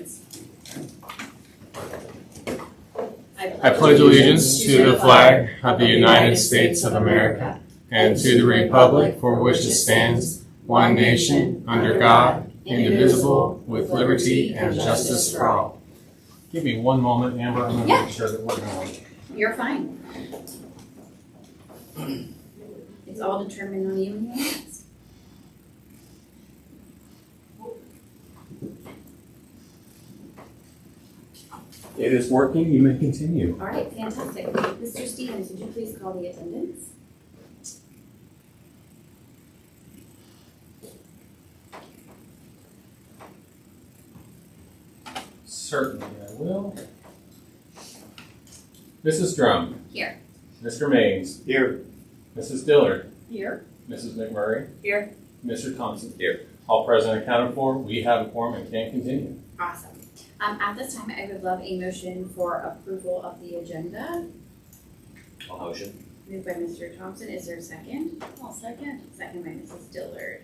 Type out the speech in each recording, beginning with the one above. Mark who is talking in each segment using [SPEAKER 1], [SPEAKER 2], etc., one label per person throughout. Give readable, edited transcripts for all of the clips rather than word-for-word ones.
[SPEAKER 1] allegiance.
[SPEAKER 2] I pledge allegiance to the flag of the United States of America and to the republic for which it stands, one nation, under God, indivisible, with liberty and justice for all. Give me one moment, Amber. I'm going to make sure that we're going.
[SPEAKER 1] You're fine. It's all determined on you and your hands.
[SPEAKER 2] It is working. You may continue.
[SPEAKER 1] All right, fantastic. Mr. Stevens, would you please call the attendance?
[SPEAKER 2] Certainly, I will. Mrs. Drum.
[SPEAKER 1] Here.
[SPEAKER 2] Mr. Maines.
[SPEAKER 3] Here.
[SPEAKER 2] Mrs. Dillard.
[SPEAKER 1] Here.
[SPEAKER 2] Mrs. McMurray.
[SPEAKER 1] Here.
[SPEAKER 2] Mr. Thompson.
[SPEAKER 3] Here.
[SPEAKER 2] All present and accounted for. We have a quorum and can continue.
[SPEAKER 1] Awesome. At this time, I would love a motion for approval of the agenda.
[SPEAKER 3] I'll motion.
[SPEAKER 1] Moved by Mr. Thompson. Is there a second? I'll second. Second by Mrs. Dillard.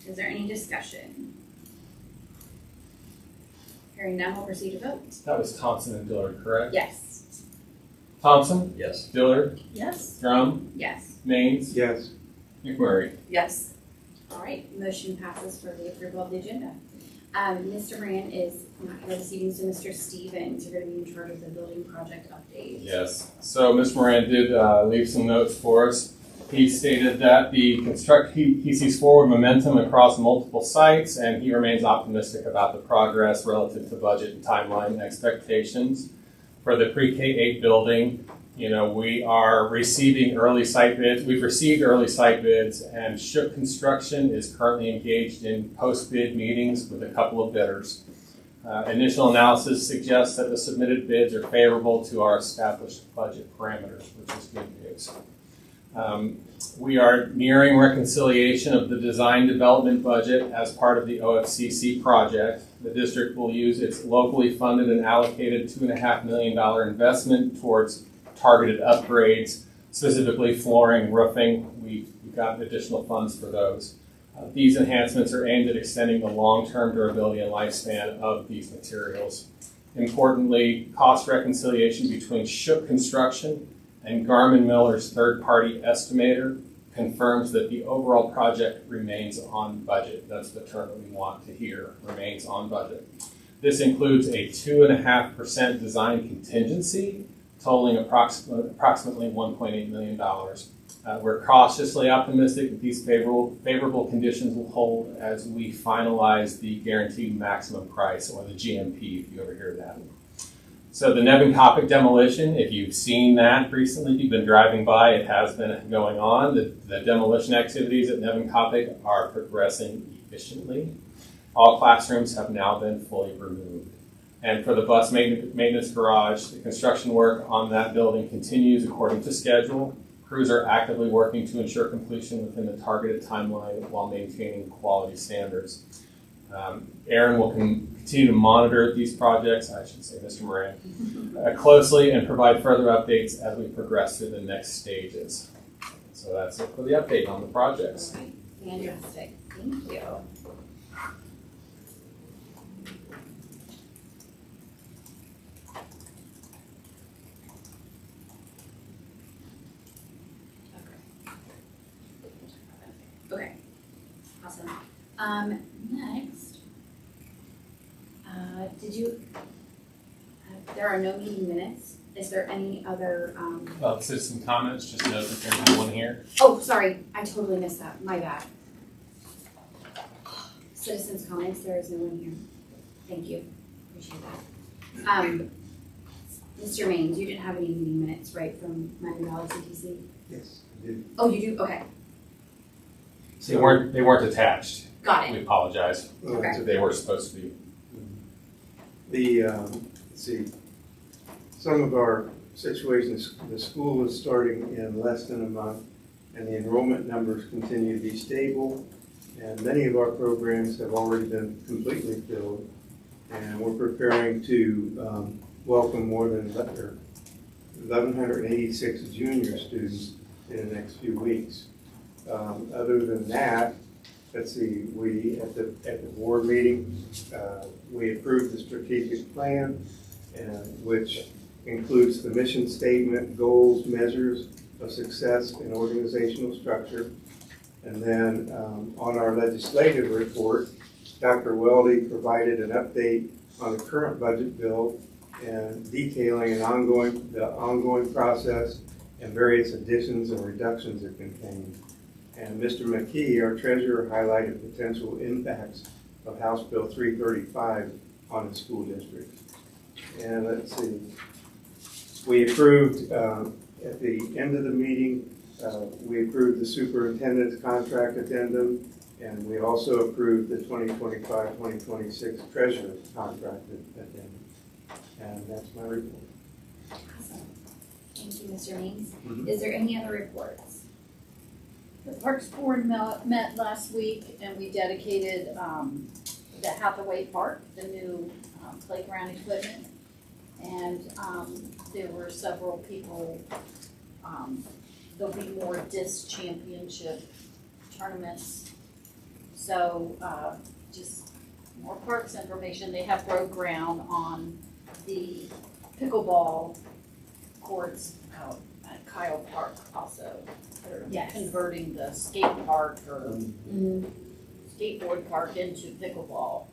[SPEAKER 1] Is there any discussion? Hearing none, we'll proceed to vote.
[SPEAKER 2] That was Thompson and Dillard, correct?
[SPEAKER 1] Yes.
[SPEAKER 2] Thompson.
[SPEAKER 3] Yes.
[SPEAKER 2] Dillard.
[SPEAKER 1] Yes.
[SPEAKER 2] Drum.
[SPEAKER 1] Yes.
[SPEAKER 2] Maines.
[SPEAKER 3] Yes.
[SPEAKER 2] McMurray.
[SPEAKER 1] Yes. All right, motion passes for the approval of the agenda. Mr. Moran is not here this evening, so Mr. Stevens, you're going to be in charge of the building project update.
[SPEAKER 2] Yes. So Mr. Moran did leave some notes for us. He stated that he sees forward momentum across multiple sites, and he remains optimistic about the progress relative to budget and timeline expectations. For the pre-K-8 building, we are receiving early site bids. We've received early site bids, and Shook Construction is currently engaged in post-bid meetings with a couple of bidders. Initial analysis suggests that the submitted bids are favorable to our established budget parameters, which is good news. We are nearing reconciliation of the design development budget as part of the OFCC project. The district will use its locally funded and allocated $2.5 million investment towards targeted upgrades, specifically flooring, roofing. We've got additional funds for those. These enhancements are aimed at extending the long-term durability and lifespan of these materials. Importantly, cost reconciliation between Shook Construction and Garmin Miller's third-party estimator confirms that the overall project remains on budget. That's the term that we want to hear, remains on budget. This includes a 2.5% design contingency totaling approximately $1.8 million. We're cautiously optimistic that these favorable conditions will hold as we finalize the guaranteed maximum price, or the GMP, if you ever hear that. So the Nevin-Coppock demolition, if you've seen that recently, if you've been driving by, it has been going on. The demolition activities at Nevin-Coppock are progressing efficiently. All classrooms have now been fully removed. And for the bus maintenance garage, the construction work on that building continues according to schedule. Crews are actively working to ensure completion within the targeted timeline while maintaining quality standards. Aaron will continue to monitor these projects, I should say Mr. Moran, closely and provide further updates as we progress through the next stages. So that's it for the update on the projects.
[SPEAKER 1] All right, fantastic. Thank you. Okay, awesome. Next, there are no meeting minutes. Is there any other,
[SPEAKER 2] Citizen comments, just note that there's no one here.
[SPEAKER 1] oh, sorry, I totally missed that, my bad. Citizens' comments, there is no one here. Thank you, appreciate that. Mr. Maines, you didn't have any meeting minutes, right, from Miami Valley CTC?
[SPEAKER 3] Yes, I did.
[SPEAKER 1] Oh, you do, okay,
[SPEAKER 2] They weren't attached.
[SPEAKER 1] got it.
[SPEAKER 2] We apologize.
[SPEAKER 1] Okay.
[SPEAKER 2] They were supposed to be.
[SPEAKER 3] Let's see, some of our situations, the school is starting in less than a month, and the enrollment numbers continue to be stable, and many of our programs have already been completely filled, and we're preparing to welcome more than 1,186 junior students in the next few weeks. Other than that, let's see, we, at the board meeting, we approved the strategic plan, which includes the mission statement, goals, measures of success, and organizational structure. And then on our legislative report, Dr. Weldy provided an update on the current budget bill and detailing the ongoing process and various additions and reductions it contained. And Mr. McKee, our treasurer, highlighted potential impacts of House Bill 335 on the school district. And let's see, we approved at the end of the meeting, we approved the superintendent's contract addendum, and we also approved the 2025-2026 treasurer's contract addendum. And that's my report.
[SPEAKER 1] Awesome. Thank you, Mr. Means.
[SPEAKER 3] Mhm.
[SPEAKER 1] Is there any other reports?
[SPEAKER 4] The Parks Board met last week and we dedicated the Hathaway Park, the new playground equipment. And there were several people, there'll be more disc championship tournaments. So just more parks information. They have broke ground on the pickleball courts out at Kyle Park also. They're
[SPEAKER 1] Yes.
[SPEAKER 4] converting the skate park or skateboard park into pickleball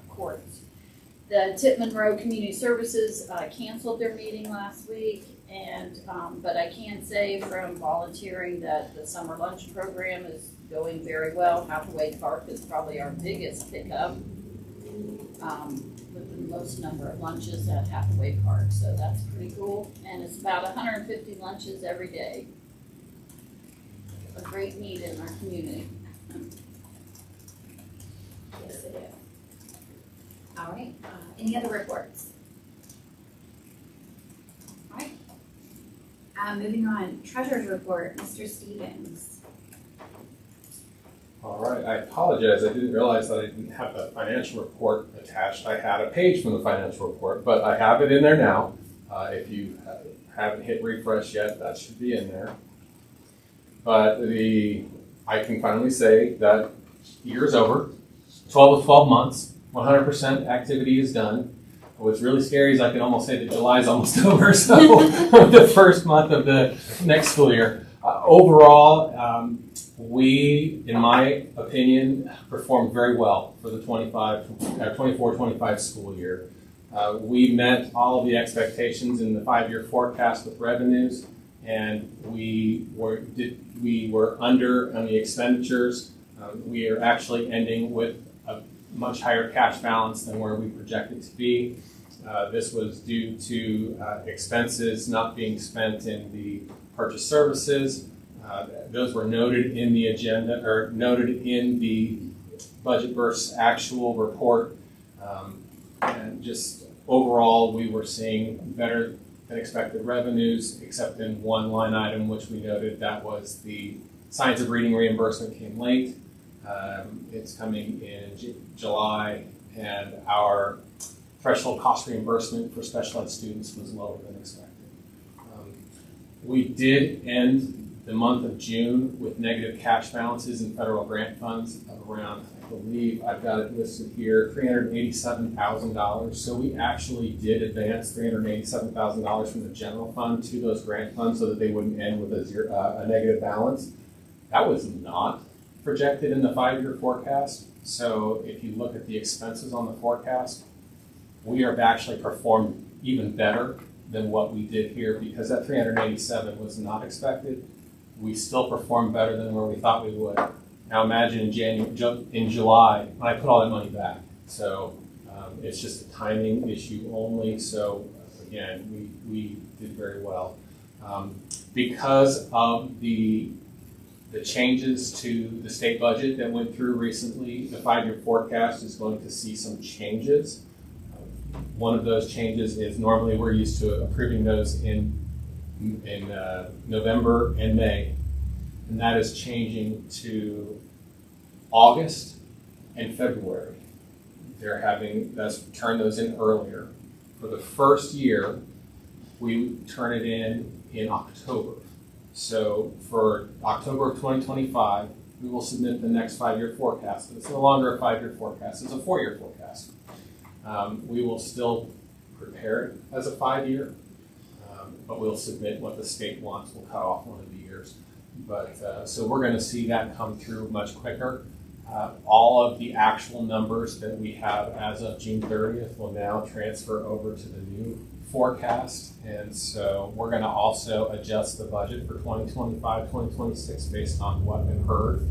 [SPEAKER 4] courts. The Tipp Monroe Community Services canceled their meeting last week, and but I can say from volunteering that the summer lunch program is going very well. Hathaway Park is probably our biggest pickup with the most number of lunches at Hathaway Park, so that's pretty cool. And it's about 150 lunches every day. A great need in our community.
[SPEAKER 1] Yes, it is. All right, any other reports? All right. Moving on, treasurer's report, Mr. Stevens.
[SPEAKER 2] All right, I apologize. I didn't realize that I didn't have the financial report attached. I had a page from the financial report, but I have it in there now. If you haven't hit refresh yet, that should be in there. But I can finally say that year is over. 12 of 12 months, 100% activity is done. What's really scary is I can almost say that July is almost over, so the first month of the next school year. Overall, we, in my opinion, performed very well for the 24-25 school year. We met all of the expectations in the 5-year forecast with revenues, and we were under on the expenditures. We are actually ending with a much higher cash balance than where we projected to be. This was due to expenses not being spent in the purchase services. Those were noted in the agenda, or noted in the budget versus actual report. And just overall, we were seeing better than expected revenues, except in one line item, which we noted, that was the science of reading reimbursement came late. It's coming in July, and our threshold cost reimbursement for special ed students was lower than expected. We did end the month of June with negative cash balances in federal grant funds of around, I believe I've got it listed here, $387,000. So we actually did advance $387,000 from the general fund to those grant funds so that they wouldn't end with a negative balance. That was not projected in the 5-year forecast. So if you look at the expenses on the forecast, we have actually performed even better than what we did here, because that 387 was not expected. We still performed better than where we thought we would. Now imagine in July when I put all that money back. So it's just a timing issue only. So again, we did very well. Because of the changes to the state budget that went through recently, the 5-year forecast is going to see some changes. One of those changes is normally we're used to approving those in November and May, and that is changing to August and February. They're having us turn those in earlier. For the first year, we turn it in October. So for October of 2025, we will submit the next 5-year forecast. It's no longer a 5-year forecast, it's a 4-year forecast. We will still prepare it as a 5-year, but we'll submit what the state wants. We'll cut off one of the years. But so we're going to see that come through much quicker. All of the actual numbers that we have as of June 30th will now transfer over to the new forecast. And so we're going to also adjust the budget for 2025, 2026 based on what occurred.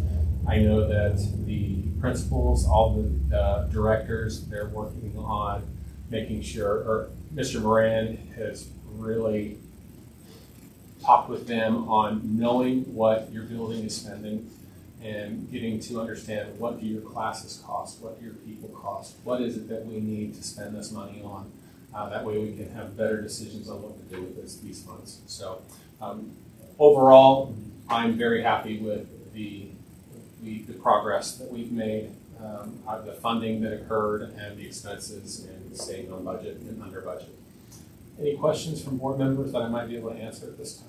[SPEAKER 2] I know that the principals, all the directors, they're working on making sure, or Mr. Moran has really talked with them on knowing what your building is spending and getting to understand what do your classes cost, what do your people cost, what is it that we need to spend this money on. That way we can have better decisions on what to do with these funds. So overall, I'm very happy with the progress that we've made, the funding that occurred, and the expenses, and staying on budget and under budget. Any questions from board members that I might be able to answer at this time?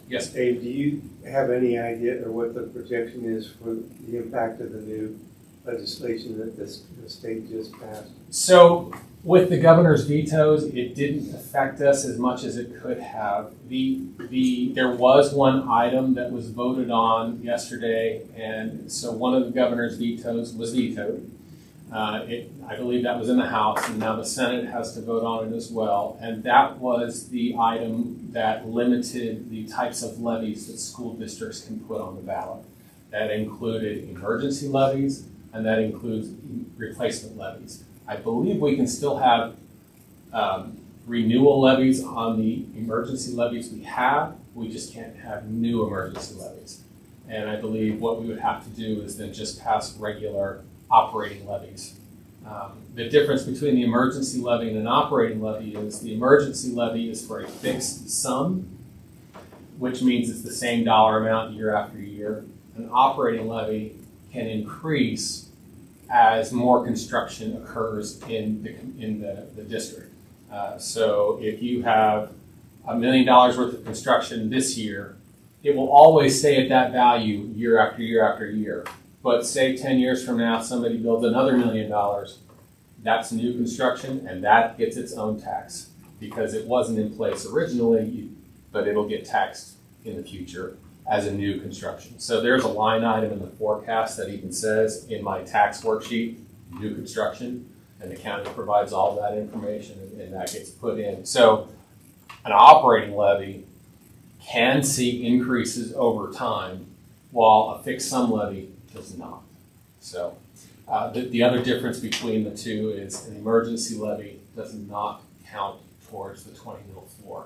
[SPEAKER 2] Yes.
[SPEAKER 3] Dave, do you have any idea or what the projection is for the impact of the new legislation that the state just passed?
[SPEAKER 2] So with the governor's vetoes, it didn't affect us as much as it could have. There was one item that was voted on yesterday, and so one of the governor's vetoes was vetoed. I believe that was in the House, and now the Senate has to vote on it as well. And that was the item that limited the types of levies that school districts can put on the ballot. That included emergency levies, and that includes replacement levies. I believe we can still have renewal levies on the emergency levies we have. We just can't have new emergency levies. And I believe what we would have to do is then just pass regular operating levies. The difference between the emergency levy and an operating levy is the emergency levy is for a fixed sum, which means it's the same dollar amount year after year. An operating levy can increase as more construction occurs in the district. So if you have $1 million worth of construction this year, it will always stay at that value year after year after year. But say 10 years from now, somebody builds another $1 million, that's new construction, and that gets its own tax because it wasn't in place originally, but it'll get taxed in the future as a new construction. So there's a line item in the forecast that even says in my tax worksheet, new construction, and the county provides all that information, and that gets put in. So an operating levy can see increases over time, while a fixed sum levy does not. So the other difference between the two is an emergency levy does not count towards the 20 mil floor,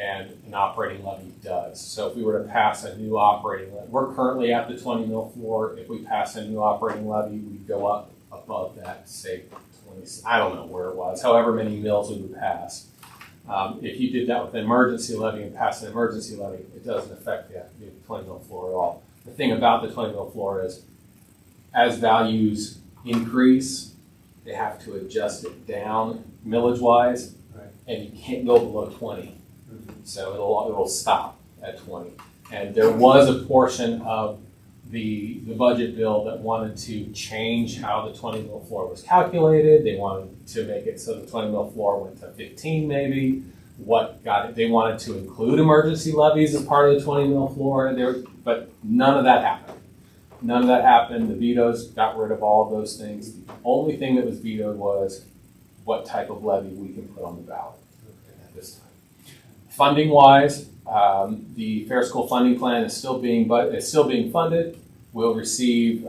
[SPEAKER 2] and an operating levy does. So if we were to pass a new operating levy, we're currently at the 20 mil floor. If we pass a new operating levy, we'd go up above that, say 20, I don't know where it was, however many mils we would pass. If you did that with an emergency levy and passed an emergency levy, it doesn't affect the 20 mil floor at all. The thing about the 20 mil floor is, as values increase, they have to adjust it down millage-wise,
[SPEAKER 3] right,
[SPEAKER 2] and you can't go below 20. Mm-hmm. So it'll stop at 20. And there was a portion of the budget bill that wanted to change how the 20 mil floor was calculated. They wanted to make it so the 20 mil floor went to 15 maybe. They wanted to include emergency levies as part of the 20 mil floor, but none of that happened. None of that happened. The vetoes got rid of all of those things. The only thing that was vetoed was what type of levy we can put on the ballot at this time. Funding-wise, the Fair School Funding Plan is still being funded. We'll receive,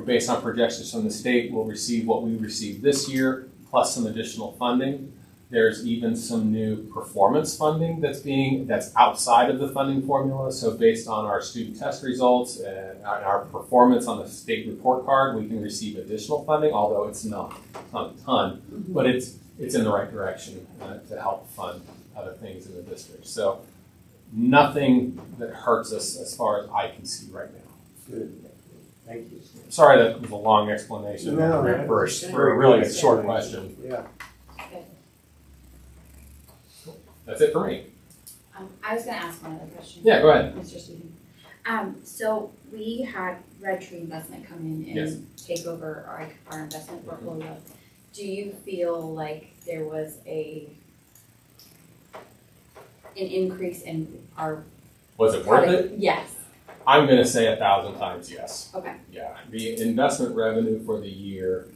[SPEAKER 2] based on projections from the state, we'll receive what we received this year, plus some additional funding. There's even some new performance funding that's outside of the funding formula. So based on our student test results and our performance on the state report card, we can receive additional funding, although it's not a ton, but it's in the right direction to help fund other things in the district. So nothing that hurts us as far as I can see right now.
[SPEAKER 3] good. Thank you.
[SPEAKER 2] Sorry that was a long explanation for a really short question.
[SPEAKER 3] Yeah.
[SPEAKER 1] Okay.
[SPEAKER 2] That's it for me.
[SPEAKER 1] I was gonna ask one other question.
[SPEAKER 2] Yeah, go ahead.
[SPEAKER 1] Mr. Stephen. So we had Red Tree Investment come in
[SPEAKER 2] Yes.
[SPEAKER 1] and take over our investment portfolio. Do you feel like there was an increase in our
[SPEAKER 2] Was it worth it?
[SPEAKER 1] Yes.
[SPEAKER 2] I'm gonna say 1,000 times yes.
[SPEAKER 1] Okay.
[SPEAKER 2] Yeah, the investment revenue for the year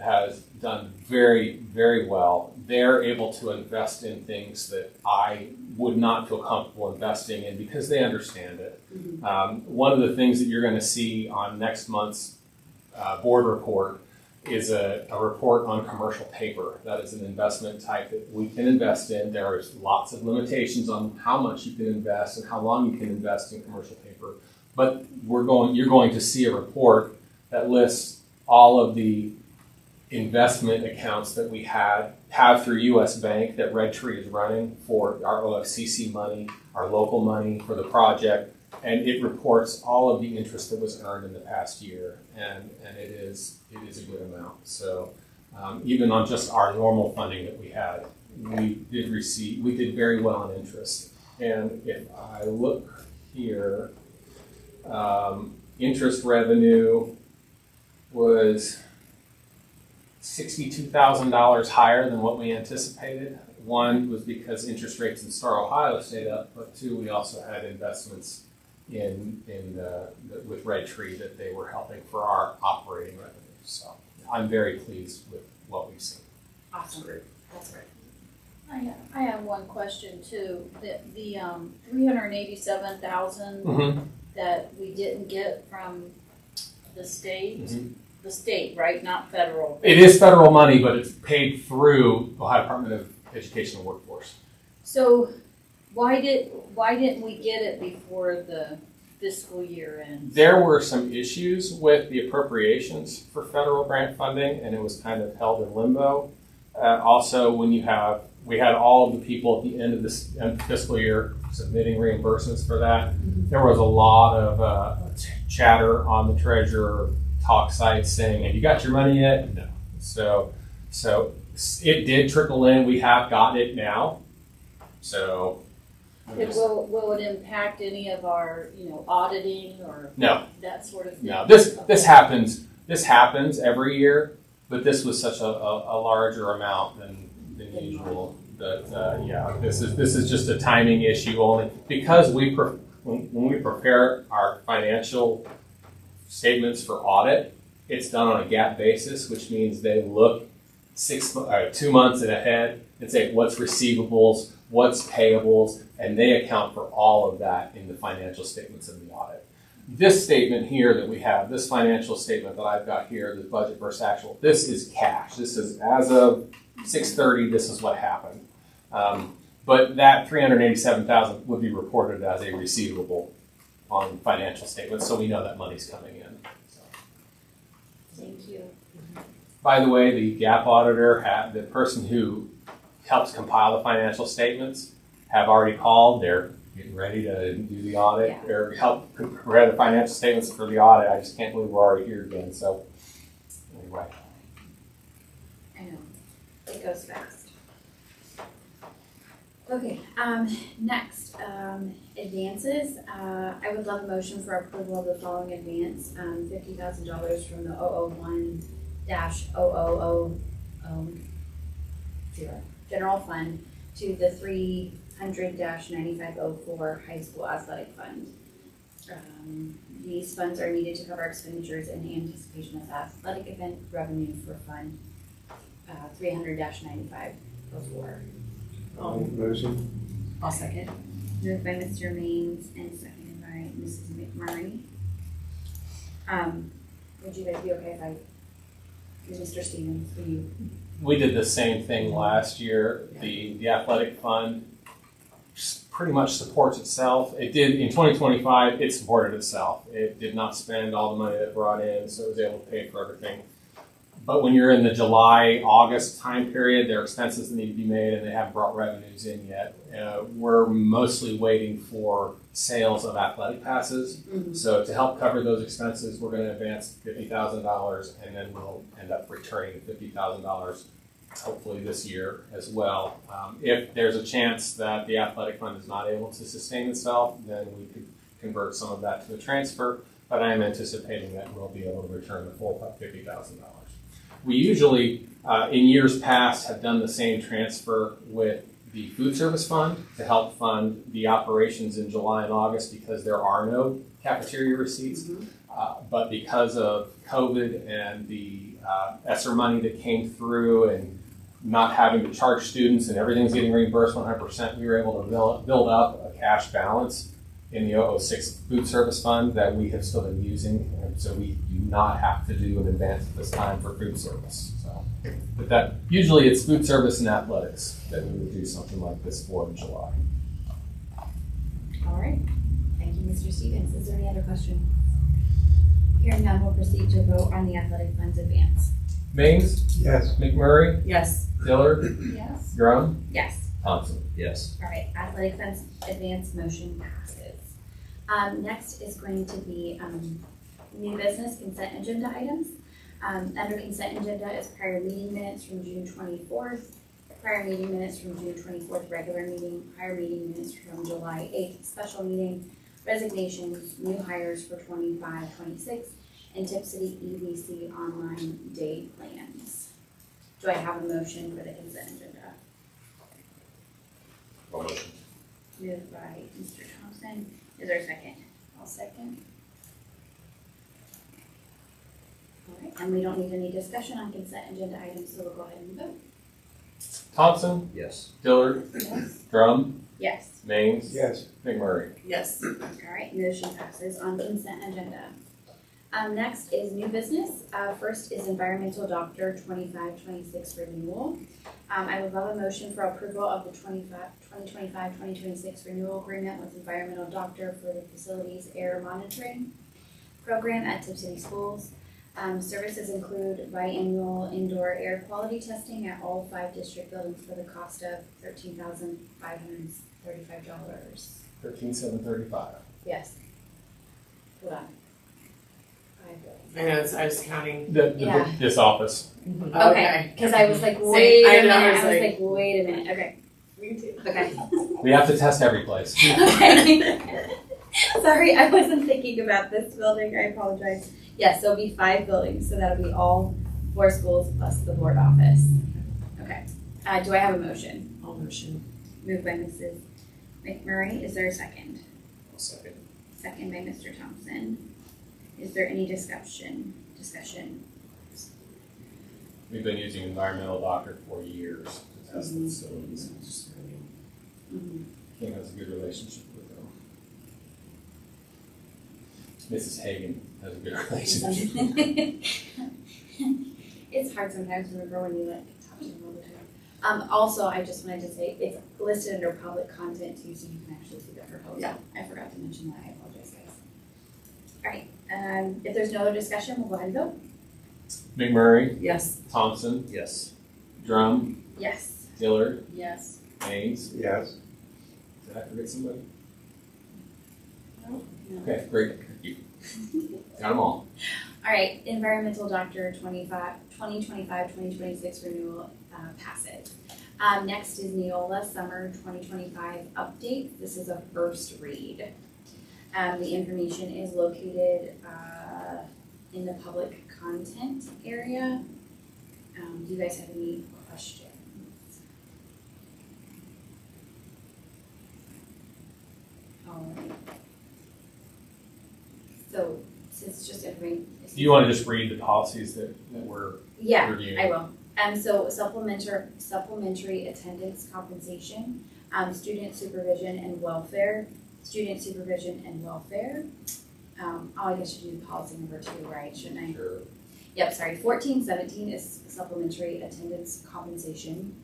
[SPEAKER 2] has done very, very well. They're able to invest in things that I would not feel comfortable investing in because they understand it.
[SPEAKER 1] Mm-hmm.
[SPEAKER 2] One of the things that you're going to see on next month's board report is a report on commercial paper. That is an investment type that we can invest in. There is lots of limitations on how much you can invest and how long you can invest in commercial paper. But you're going to see a report that lists all of the investment accounts that we have through U.S. Bank that Red Tree is running for our OFCC money, our local money for the project, and it reports all of the interest that was earned in the past year, and it is a good amount. So even on just our normal funding that we had, we did very well on interest. And if I look here, interest revenue was $62,000 higher than what we anticipated. One was because interest rates in Star Ohio stayed up, but two, we also had investments with Red Tree that they were helping for our operating revenue. So I'm very pleased with what we've seen.
[SPEAKER 1] Awesome. That's great.
[SPEAKER 4] I have one question too. The $387,000
[SPEAKER 2] Mm-hmm.
[SPEAKER 4] that we didn't get from the state,
[SPEAKER 2] Mm-hmm.
[SPEAKER 4] the state, right? Not federal.
[SPEAKER 2] It is federal money, but it's paid through Ohio Department of Education and Workforce.
[SPEAKER 4] So why didn't we get it before the fiscal year ends?
[SPEAKER 2] There were some issues with the appropriations for federal grant funding, and it was kind of held in limbo. Also, we had all of the people at the end of this fiscal year submitting reimbursements for that. There was a lot of chatter on the treasurer talk site saying, "Have you got your money yet?" No. So it did trickle in. We have gotten it now. So.
[SPEAKER 4] Will it impact any of our, auditing or
[SPEAKER 2] No.
[SPEAKER 4] that sort of thing?
[SPEAKER 2] No, this happens every year, but this was such a larger amount than usual. That this is just a timing issue only because when we prepare our financial statements for audit, it's done on a GAAP basis, which means they look 2 months ahead and say what's receivables, what's payables, and they account for all of that in the financial statements of the audit. This statement here that we have, this financial statement that I've got here, the budget versus actual, this is cash. This is as of 6:30, this is what happened. But that $387,000 would be reported as a receivable on financial statements, so we know that money's coming in. So.
[SPEAKER 4] Thank you.
[SPEAKER 2] By the way, the GAAP auditor, the person who helps compile the financial statements, have already called. They're getting ready to do the audit or help prepare the financial statements for the audit. I just can't believe we're already here again. So anyway.
[SPEAKER 1] I know. It goes fast. Okay, next, advances. I would love a motion for approval of the following advance, $50,000 from the 001-0000 general fund to the 300-9504 high school athletic fund. These funds are needed to cover expenditures in anticipation of athletic event revenue for fund 300-9504.
[SPEAKER 3] Motion.
[SPEAKER 1] I'll second. Moved by Mr. Maines and seconded by Mrs. McMurray. Would you guys be okay if Mr. Stevens, will you?
[SPEAKER 2] We did the same thing last year. The athletic fund pretty much supports itself. It did in 2025. It supported itself. It did not spend all the money that it brought in, so it was able to pay for everything. But when you're in the July, August time period, there are expenses that need to be made, and they haven't brought revenues in yet. We're mostly waiting for sales of athletic passes.
[SPEAKER 1] Mm-hmm.
[SPEAKER 2] So to help cover those expenses, we're going to advance $50,000, and then we'll end up returning $50,000 hopefully this year as well. If there's a chance that the athletic fund is not able to sustain itself, then we could convert some of that to a transfer, but I am anticipating that we'll be able to return the full $50,000. We usually, in years past, have done the same transfer with the food service fund to help fund the operations in July and August because there are no cafeteria receipts. But because of COVID and the ESSER money that came through and not having to charge students and everything's getting reimbursed 100%, we were able to build up a cash balance in the 006 food service fund that we have still been using. And so we do not have to do an advance at this time for food service. So, but that usually it's food service and athletics that we would do something like this for in July.
[SPEAKER 1] All right. Thank you, Mr. Stevens. Is there any other questions? Hearing none, we'll proceed to vote on the athletic funds advance.
[SPEAKER 2] Maines,
[SPEAKER 3] Yes.
[SPEAKER 2] McMurray,
[SPEAKER 5] Yes.
[SPEAKER 2] Dillard,
[SPEAKER 4] Yes.
[SPEAKER 2] Drum,
[SPEAKER 1] Yes.
[SPEAKER 2] Thompson.
[SPEAKER 6] Yes.
[SPEAKER 1] All right, athletic funds advance motion passes. Next is going to be new business consent agenda items. Under consent agenda is prior meeting minutes from June 24th, prior meeting minutes from June 24th, regular meeting, prior meeting minutes from July 8th, special meeting, resignations, new hires for 25-26, and Tipp City EVC online day plans. Do I have a motion for the consent agenda?
[SPEAKER 6] Motion.
[SPEAKER 1] Moved by Mr. Thompson. Is there a second?
[SPEAKER 4] I'll second.
[SPEAKER 1] All right, and we don't need any discussion on consent agenda items, so we'll go ahead and vote.
[SPEAKER 2] Thompson,
[SPEAKER 6] Yes.
[SPEAKER 2] Dillard,
[SPEAKER 4] Yes.
[SPEAKER 2] Drum,
[SPEAKER 1] Yes.
[SPEAKER 2] Maines,
[SPEAKER 3] Yes.
[SPEAKER 2] McMurray.
[SPEAKER 5] Yes.
[SPEAKER 1] All right, motion passes on consent agenda. Next is new business. First is environmental doctor 25-26 renewal. I would love a motion for approval of the 2025-2026 renewal agreement with environmental doctor for the facilities air monitoring program at Tipp City Schools. Services include biannual indoor air quality testing at all 5 district buildings for the cost of $13,535.
[SPEAKER 2] $13,735.
[SPEAKER 1] Yes. Hold on. 5 buildings.
[SPEAKER 5] I know, I was counting.
[SPEAKER 1] Yeah.
[SPEAKER 2] This office.
[SPEAKER 1] Okay, because I was like,
[SPEAKER 5] Same.
[SPEAKER 1] wait a
[SPEAKER 5] I know,
[SPEAKER 1] minute.
[SPEAKER 5] I
[SPEAKER 1] I
[SPEAKER 5] was
[SPEAKER 1] was
[SPEAKER 5] like-
[SPEAKER 1] like, wait a minute. Okay.
[SPEAKER 5] Me too.
[SPEAKER 1] Okay.
[SPEAKER 2] We have to test every place.
[SPEAKER 1] Okay. Sorry, I wasn't thinking about this building. I apologize. Yes, there'll be 5 buildings, so that'll be all 4 schools plus the board office. Okay. Do I have a motion?
[SPEAKER 5] All motion.
[SPEAKER 1] Moved by Mrs. McMurray. Is there a second?
[SPEAKER 6] I'll second.
[SPEAKER 1] Second by Mr. Thompson. Is there any discussion?
[SPEAKER 2] We've been using environmental doctor for years to test the facilities.
[SPEAKER 1] Mhm.
[SPEAKER 2] Kim has a good relationship with them. Mrs. Hagan has a good relationship.
[SPEAKER 1] It's hard sometimes to remember when you like talk to them all the time. Also, I just wanted to say it's listed under public content too, so you can actually see the proposal.
[SPEAKER 5] Yeah.
[SPEAKER 1] I forgot to mention that. I apologize, guys. All right. If there's no other discussion, we'll go ahead and vote.
[SPEAKER 2] McMurray,
[SPEAKER 5] Yes.
[SPEAKER 2] Thompson,
[SPEAKER 6] Yes.
[SPEAKER 2] Drum,
[SPEAKER 1] Yes.
[SPEAKER 2] Dillard,
[SPEAKER 4] Yes.
[SPEAKER 2] Maines.
[SPEAKER 3] Yes.
[SPEAKER 2] Did I forget somebody?
[SPEAKER 1] No.
[SPEAKER 2] Okay, great. Got them all.
[SPEAKER 1] All right. Environmental doctor 2025-2026 renewal passes. Next is Neola Summer 2025 update. This is a first read. The information is located in the public content area. Do you guys have any questions? All right. So, since just everybody.
[SPEAKER 2] Do you want to just read the policies that we're
[SPEAKER 1] Yeah,
[SPEAKER 2] reviewing?
[SPEAKER 1] I will. So supplementary attendance compensation, student supervision and welfare. I guess you do policy number 2, right? Shouldn't I?
[SPEAKER 2] Sure.
[SPEAKER 1] Yep, sorry. 1417 is supplementary attendance compensation.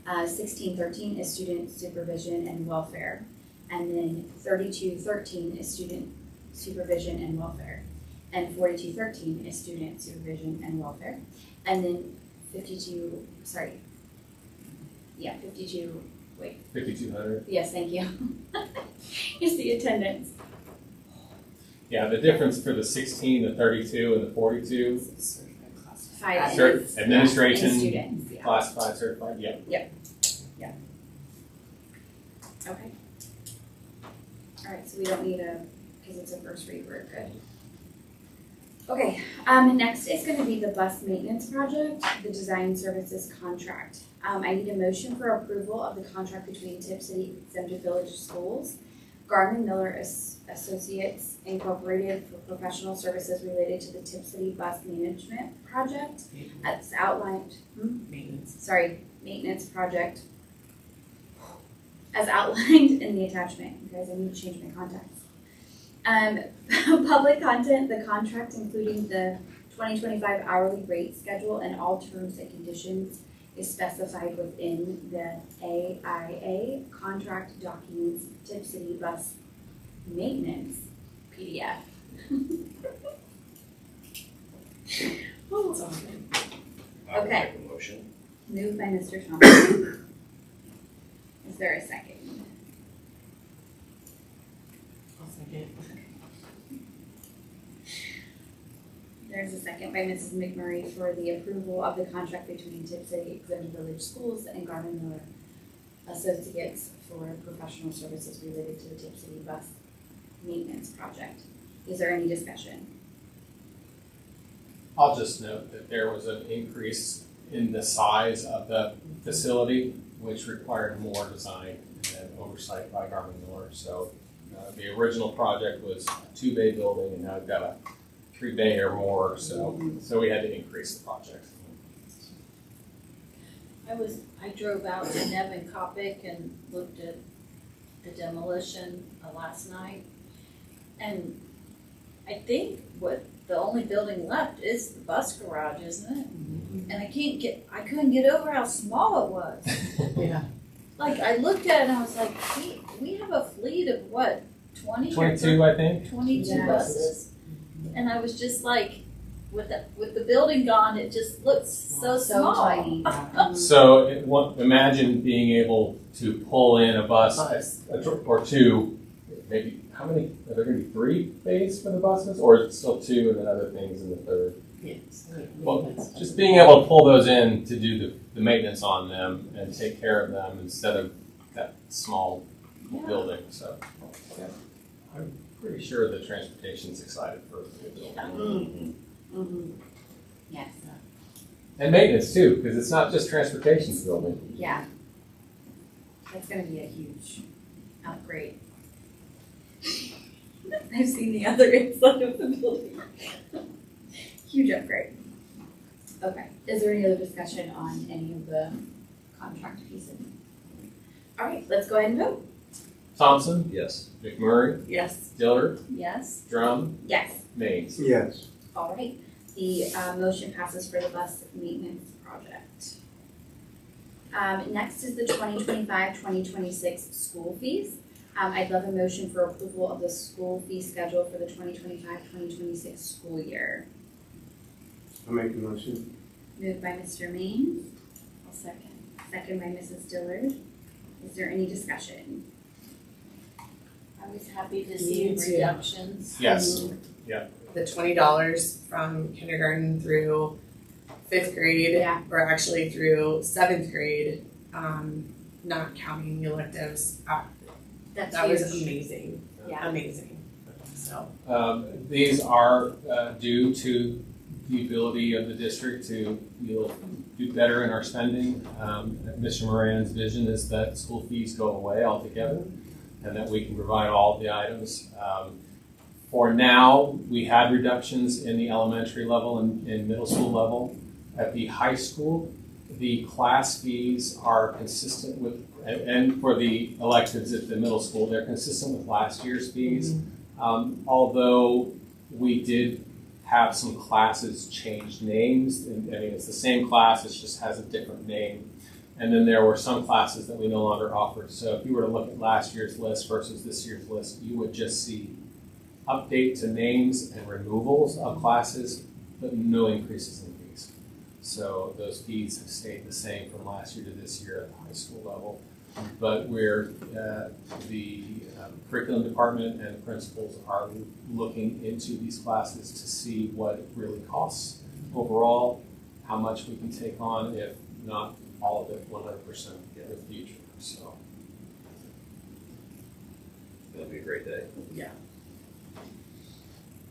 [SPEAKER 1] 1613 is student supervision and welfare. And then 3213 is student supervision and welfare. And 4213 is student supervision and welfare. And then
[SPEAKER 2] 5,200.
[SPEAKER 1] Yes, thank you. Is the attendance.
[SPEAKER 2] Yeah, the difference for the 16, the 32, and the 42.
[SPEAKER 1] Five
[SPEAKER 2] Administration,
[SPEAKER 1] and students, yeah.
[SPEAKER 2] classified, certified, yep.
[SPEAKER 1] Okay. All right, so we don't need because it's a first read, we're good. Okay, next is gonna be the bus maintenance project, the design services contract. I need a motion for approval of the contract between Tipp City Exempted Village Schools, Garmin Miller Associates Incorporated for professional services related to the Tipp City Bus Management Project as outlined, maintenance project as outlined in the attachment. You guys, I need to change my contacts. Public content, the contract including the 2025 hourly rate schedule and all terms and conditions is specified within the AIA contract documents Tipp City Bus Maintenance PDF.
[SPEAKER 5] Okay.
[SPEAKER 6] I will
[SPEAKER 1] Okay.
[SPEAKER 6] make a motion.
[SPEAKER 1] Moved by Mr. Thompson. Is there a second?
[SPEAKER 5] I'll second.
[SPEAKER 1] There's a second by Mrs. McMurray for the approval of the contract between Tipp City Exempted Village Schools and Garmin Miller Associates for professional services related to the Tipp City Bus Maintenance Project. Is there any discussion?
[SPEAKER 2] I'll just note that there was an increase in the size of the facility, which required more design and oversight by Garmin Miller. So the original project was a 2-bay building, and now we've got a 3-bay or more, so we had to increase the project.
[SPEAKER 4] I drove out to Nevin Kopic and looked at the demolition last night. And I think the only building left is the bus garage, isn't it? And I couldn't get over how small it was.
[SPEAKER 5] Yeah.
[SPEAKER 4] Like, I looked at it and I was like, we have a fleet of what, 20 or
[SPEAKER 2] 22, I think.
[SPEAKER 4] 22
[SPEAKER 1] Yeah.
[SPEAKER 4] buses? And I was just like, with the building gone, it just looks so small.
[SPEAKER 1] tiny.
[SPEAKER 2] So imagine being able to pull in a bus or two, maybe, how many, are there gonna be 3 bays for the buses? Or is it still 2 and then other things in the third?
[SPEAKER 5] Yes.
[SPEAKER 2] Well, just being able to pull those in to do the maintenance on them and take care of them instead of that small building, so. Yeah. I'm pretty sure the transportation's excited for the building.
[SPEAKER 1] Yes.
[SPEAKER 2] And maintenance too, because it's not just transportation's building.
[SPEAKER 1] Yeah. That's gonna be a huge upgrade. I've seen the other inside of the building. Huge upgrade. Okay, is there any other discussion on any of the contract pieces? All right, let's go ahead and vote.
[SPEAKER 2] Thompson,
[SPEAKER 6] Yes.
[SPEAKER 2] McMurray,
[SPEAKER 5] Yes.
[SPEAKER 2] Dillard,
[SPEAKER 4] Yes?
[SPEAKER 2] Drum,
[SPEAKER 1] Yes.
[SPEAKER 2] Maines.
[SPEAKER 3] Yes.
[SPEAKER 1] All right, the motion passes for the bus maintenance project. Next is the 2025-2026 school fees. I'd love a motion for approval of the school fee schedule for the 2025-2026 school year.
[SPEAKER 3] I'll make a motion.
[SPEAKER 1] Moved by Mr. Maines,
[SPEAKER 4] I'll second.
[SPEAKER 1] second by Mrs. Dillard. Is there any discussion?
[SPEAKER 4] I was happy to see
[SPEAKER 5] Me too.
[SPEAKER 4] reductions.
[SPEAKER 2] Yes.
[SPEAKER 5] The $20 from kindergarten through 5th grade,
[SPEAKER 1] Yeah.
[SPEAKER 5] or actually through 7th grade, not counting the electives.
[SPEAKER 1] That's
[SPEAKER 5] That was
[SPEAKER 1] huge.
[SPEAKER 5] amazing.
[SPEAKER 1] Yeah.
[SPEAKER 5] Amazing. So,
[SPEAKER 2] These are due to the ability of the district to do better in our spending. Mr. Moran's vision is that school fees go away altogether and that we can provide all of the items. For now, we had reductions in the elementary level and in middle school level. At the high school, the class fees are consistent with, and for the electives at the middle school, they're consistent with last year's fees. Although we did have some classes change names, and I mean, it's the same class, it just has a different name. And then there were some classes that we no longer offered. So if you were to look at last year's list versus this year's list, you would just see update to names and removals of classes, but no increases in fees. So those fees have stayed the same from last year to this year at the high school level. But we're, the curriculum department and principals are looking into these classes to see what it really costs overall. how much we can take on, if not all of it, 100% in the future. So
[SPEAKER 6] It'll be a great day.
[SPEAKER 5] Yeah.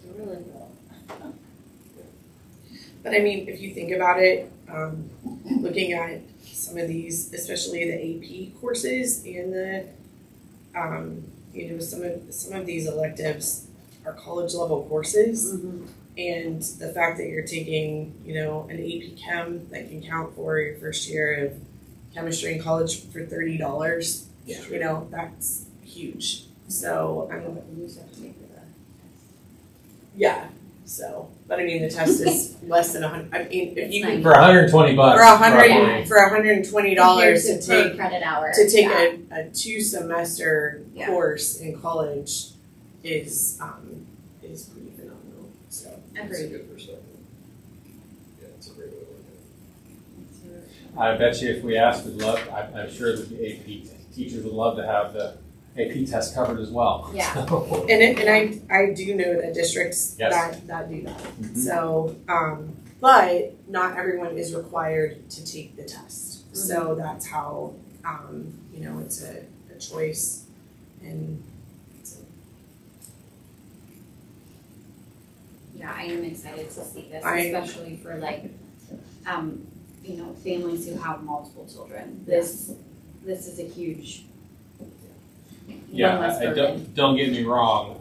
[SPEAKER 4] It really will.
[SPEAKER 5] But I mean, if you think about it, looking at some of these, especially the AP courses and the, you know, some of these electives are college level courses. And the fact that you're taking, you know, an AP Chem that can count for your first year of chemistry in college for $30,
[SPEAKER 2] Yeah.
[SPEAKER 5] you know, that's huge. So yeah. So, but I mean, the test is less than 100. I mean, if you can
[SPEAKER 2] for $120,
[SPEAKER 5] for
[SPEAKER 2] roughly.
[SPEAKER 5] $120 to
[SPEAKER 1] per
[SPEAKER 5] take
[SPEAKER 1] credit hour.
[SPEAKER 5] a 2-semester
[SPEAKER 1] Yeah.
[SPEAKER 5] course in college is pretty phenomenal. So
[SPEAKER 6] That's a
[SPEAKER 1] Agreed.
[SPEAKER 6] good perspective. Yeah, it's a great way to look at it.
[SPEAKER 2] I bet you if we asked, we'd love, I'm sure that the AP teachers would love to have the AP test covered as well.
[SPEAKER 1] Yeah.
[SPEAKER 2] So,
[SPEAKER 5] and I do know that districts
[SPEAKER 2] Yes.
[SPEAKER 5] that do that.
[SPEAKER 2] mhm.
[SPEAKER 5] So, but not everyone is required to take the test. So that's how, you know, it's a choice. And it's
[SPEAKER 1] Yeah, I am excited to see this,
[SPEAKER 5] I-
[SPEAKER 1] especially for like, you know, families who have multiple children. This is a huge.
[SPEAKER 2] Yeah,
[SPEAKER 1] one less
[SPEAKER 2] I
[SPEAKER 1] burden.
[SPEAKER 2] don't get me wrong,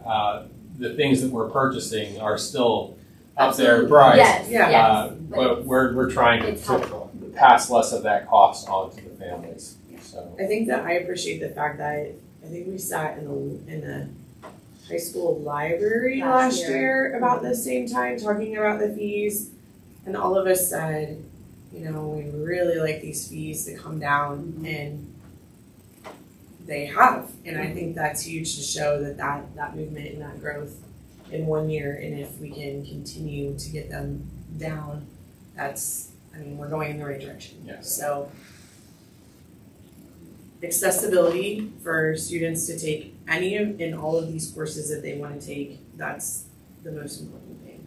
[SPEAKER 2] the things that we're purchasing are still up there
[SPEAKER 1] Absolutely.
[SPEAKER 2] priced.
[SPEAKER 1] Yes,
[SPEAKER 5] Yeah.
[SPEAKER 1] yes.
[SPEAKER 2] But we're trying
[SPEAKER 1] It's
[SPEAKER 2] to
[SPEAKER 1] helpful.
[SPEAKER 2] pass less of that cost on to the families, so.
[SPEAKER 5] I think that I appreciate the fact that I think we sat in the high school library
[SPEAKER 1] Last
[SPEAKER 5] last year about the same time talking about the fees, and all of us said, you know, we really like these fees to come down, and they have, and I think that's huge to show that movement and that growth in 1 year, and if we can continue to get them down, that's, I mean, we're going in the right direction.
[SPEAKER 2] Yes.
[SPEAKER 5] So accessibility for students to take any of and all of these courses that they want to take, that's the most important thing.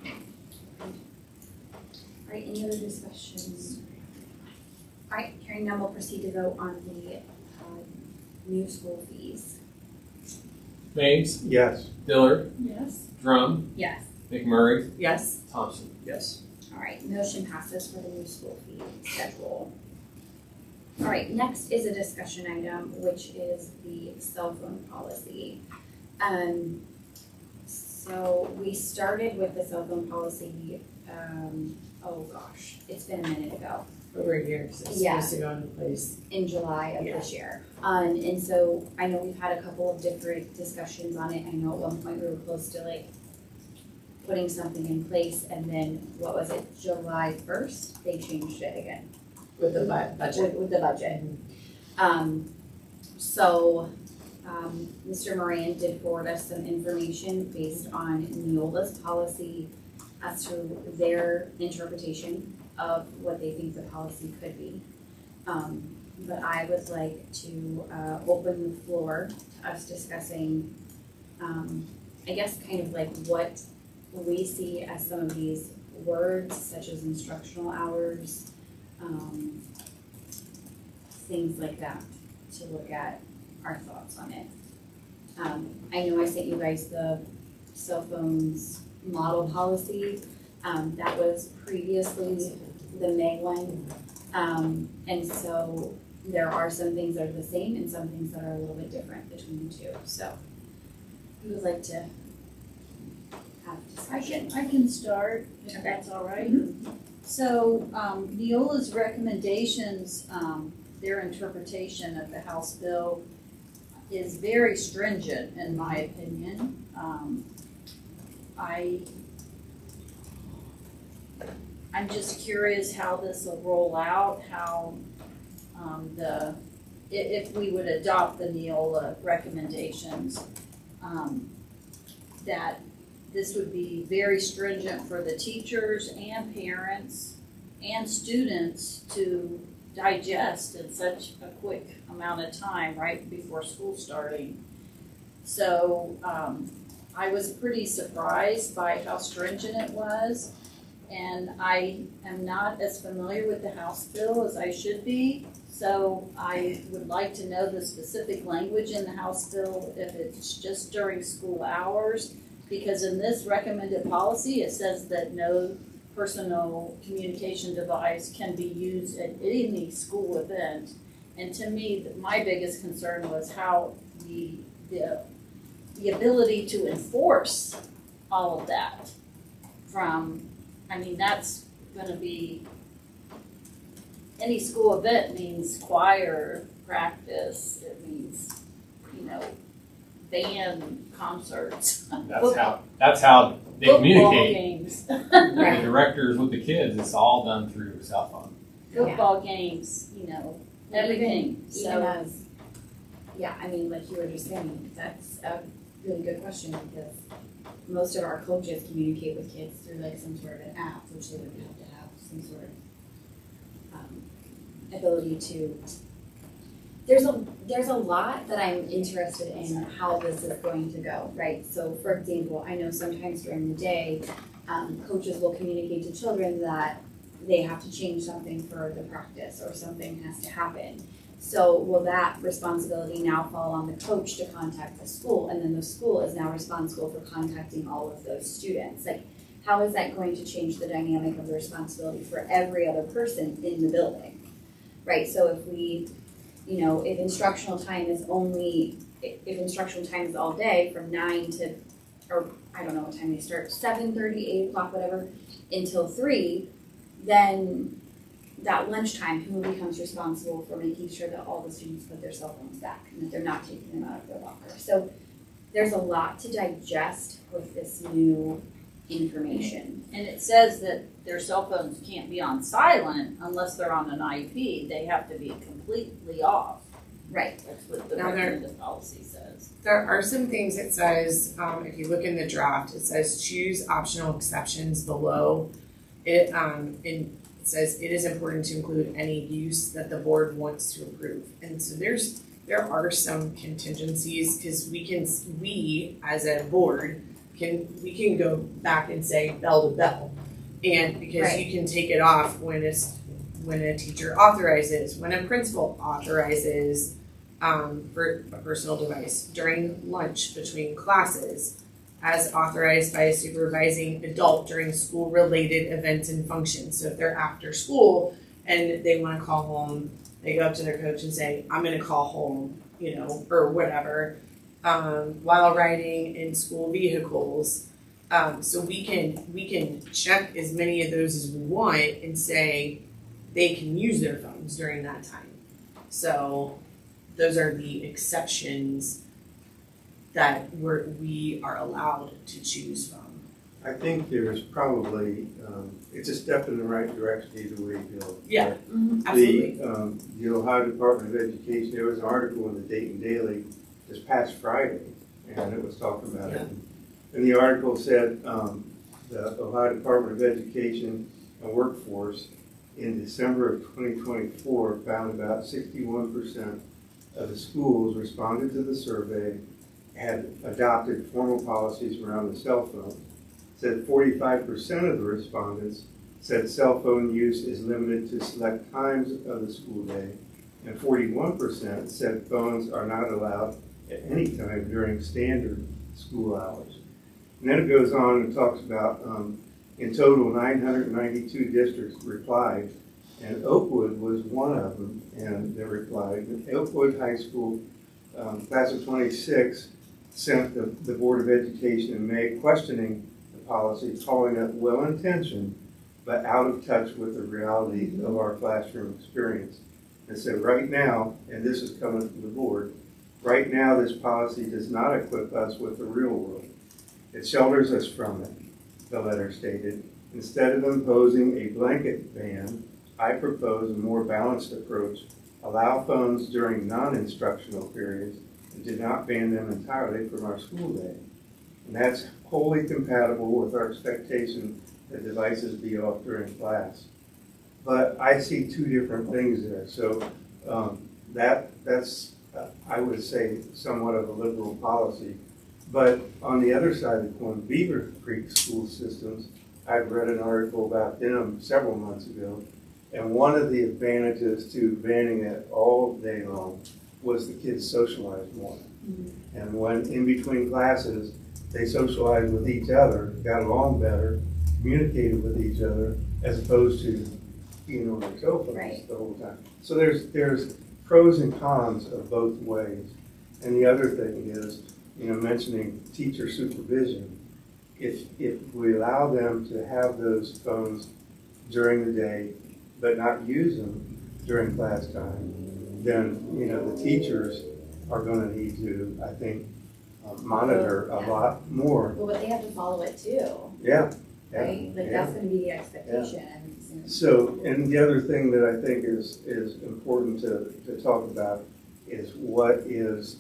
[SPEAKER 1] All right, any other discussions? All right, hearing none, we'll proceed to vote on the new school fees.
[SPEAKER 2] Mapes,
[SPEAKER 3] Yes.
[SPEAKER 2] Dillard,
[SPEAKER 4] Yes.
[SPEAKER 2] Drum,
[SPEAKER 1] Yes.
[SPEAKER 2] McMurray,
[SPEAKER 5] Yes?
[SPEAKER 2] Thompson.
[SPEAKER 6] Yes.
[SPEAKER 1] All right, motion passes for the new school fee schedule. All right, next is a discussion item, which is the cell phone policy. So we started with the cell phone policy, oh gosh, it's been a minute ago,
[SPEAKER 5] Over a year, because it's
[SPEAKER 1] Yeah.
[SPEAKER 5] supposed to go into place.
[SPEAKER 1] in July of this year. And so I know we've had a couple of different discussions on it. I know at one point we were close to like putting something in place, and then, what was it, July 1st, they changed it again.
[SPEAKER 5] With the budget.
[SPEAKER 1] With the budget. So, Mr. Moran did forward us some information based on Neola's policy as to their interpretation of what they think the policy could be. But I would like to open the floor to us discussing, I guess, kind of like what we see as some of these words, such as instructional hours, things like that, to look at our thoughts on it. I know I sent you guys the cell phones model policy, that was previously the May one. And so there are some things that are the same and some things that are a little bit different between the two, so who would like to have discussion?
[SPEAKER 4] I can start, if
[SPEAKER 1] Okay.
[SPEAKER 4] that's all right. So, Neola's recommendations, their interpretation of the House bill is very stringent, in my opinion. I'm just curious how this will roll out, how, if we would adopt the Neola recommendations, that this would be very stringent for the teachers and parents and students to digest in such a quick amount of time right before school starting. So I was pretty surprised by how stringent it was. And I am not as familiar with the House bill as I should be, so I would like to know the specific language in the House bill, if it's just during school hours. Because in this recommended policy, it says that no personal communication device can be used at any school event. And to me, my biggest concern was how the ability to enforce all of that from, I mean, that's gonna be, any school event means choir practice, it means, band concerts.
[SPEAKER 2] That's how they
[SPEAKER 4] Football
[SPEAKER 2] communicate.
[SPEAKER 4] games.
[SPEAKER 2] The directors with the kids, it's all done through cell phone.
[SPEAKER 4] Football games, everything,
[SPEAKER 1] Even
[SPEAKER 4] so.
[SPEAKER 1] as, I mean, like you were just saying, that's a really good question, because most of our coaches communicate with kids through like some sort of an app, which they would have to have some sort of ability to. There's a lot that I'm interested in how this is going to go, right? So for example, I know sometimes during the day, coaches will communicate to children that they have to change something for the practice or something has to happen. So will that responsibility now fall on the coach to contact the school, and then the school is now responsible for contacting all of those students? Like, how is that going to change the dynamic of the responsibility for every other person in the building, right? So if we, if instructional time is all day from 9 to, or I don't know what time they start, 7:30, 8 o'clock, whatever, until 3, then that lunchtime, who becomes responsible for making sure that all the students put their cell phones back and that they're not taking them out of their locker? So there's a lot to digest with this new information.
[SPEAKER 4] And it says that their cell phones can't be on silent unless they're on an IEP. They have to be completely off.
[SPEAKER 1] Right.
[SPEAKER 4] That's what the
[SPEAKER 5] Now
[SPEAKER 4] recommended policy says.
[SPEAKER 5] There are some things it says, if you look in the draft, it says choose optional exceptions below. It says it is important to include any use that the board wants to approve. And so there are some contingencies, because we as a board we can go back and say bell to bell. And because you can take it off when a teacher authorizes, when a principal authorizes for a personal device during lunch between classes, as authorized by a supervising adult during school-related events and functions. So if they're after school and they want to call home, they go up to their coach and say, I'm going to call home, or whatever, while riding in school vehicles. So we can check as many of those as we want and say they can use their phones during that time. So those are the exceptions that we are allowed to choose from.
[SPEAKER 3] I think there's probably, it's a step in the right direction either way you go.
[SPEAKER 5] Yeah, absolutely.
[SPEAKER 3] The Ohio Department of Education, there was an article in the Dayton Daily this past Friday, and it was talking about it. And the article said the Ohio Department of Education and Workforce in December of 2024 found about 61% of the schools responded to the survey had adopted formal policies around the cell phone. Said 45% of the respondents said cell phone use is limited to select times of the school day, and 41% said phones are not allowed at any time during standard school hours. And then it goes on and talks about, in total, 992 districts replied, and Oakwood was one of them, and they replied. And Oakwood High School, class of 26, sent the Board of Education in May questioning the policy, calling it well-intentioned, but out of touch with the reality of our classroom experience. And so right now, and this is coming from the board, right now this policy does not equip us with the real world. It shelters us from it, the letter stated. Instead of imposing a blanket ban, I propose a more balanced approach. Allow phones during non-instructional periods and do not ban them entirely from our school day. And that's wholly compatible with our expectation that devices be off during class. But I see two different things there. So that's I would say, somewhat of a liberal policy. But on the other side of the coin, Beaver Creek school systems I've read an article about them several months ago, and one of the advantages to banning it all day long was the kids socialized more. And when in between classes, they socialized with each other, got along better, communicated with each other, as opposed to being on their cell phones
[SPEAKER 1] Right.
[SPEAKER 3] the whole time. So there's pros and cons of both ways. And the other thing is, mentioning teacher supervision. If we allow them to have those phones during the day, but not use them during class time, then, the teachers are gonna need to, I think, monitor a lot more.
[SPEAKER 1] Well, but they have to follow it too,
[SPEAKER 3] Yeah.
[SPEAKER 1] right? Like,
[SPEAKER 3] yeah.
[SPEAKER 1] that's gonna be the expectation.
[SPEAKER 3] So, and the other thing that I think is important to talk about is what is,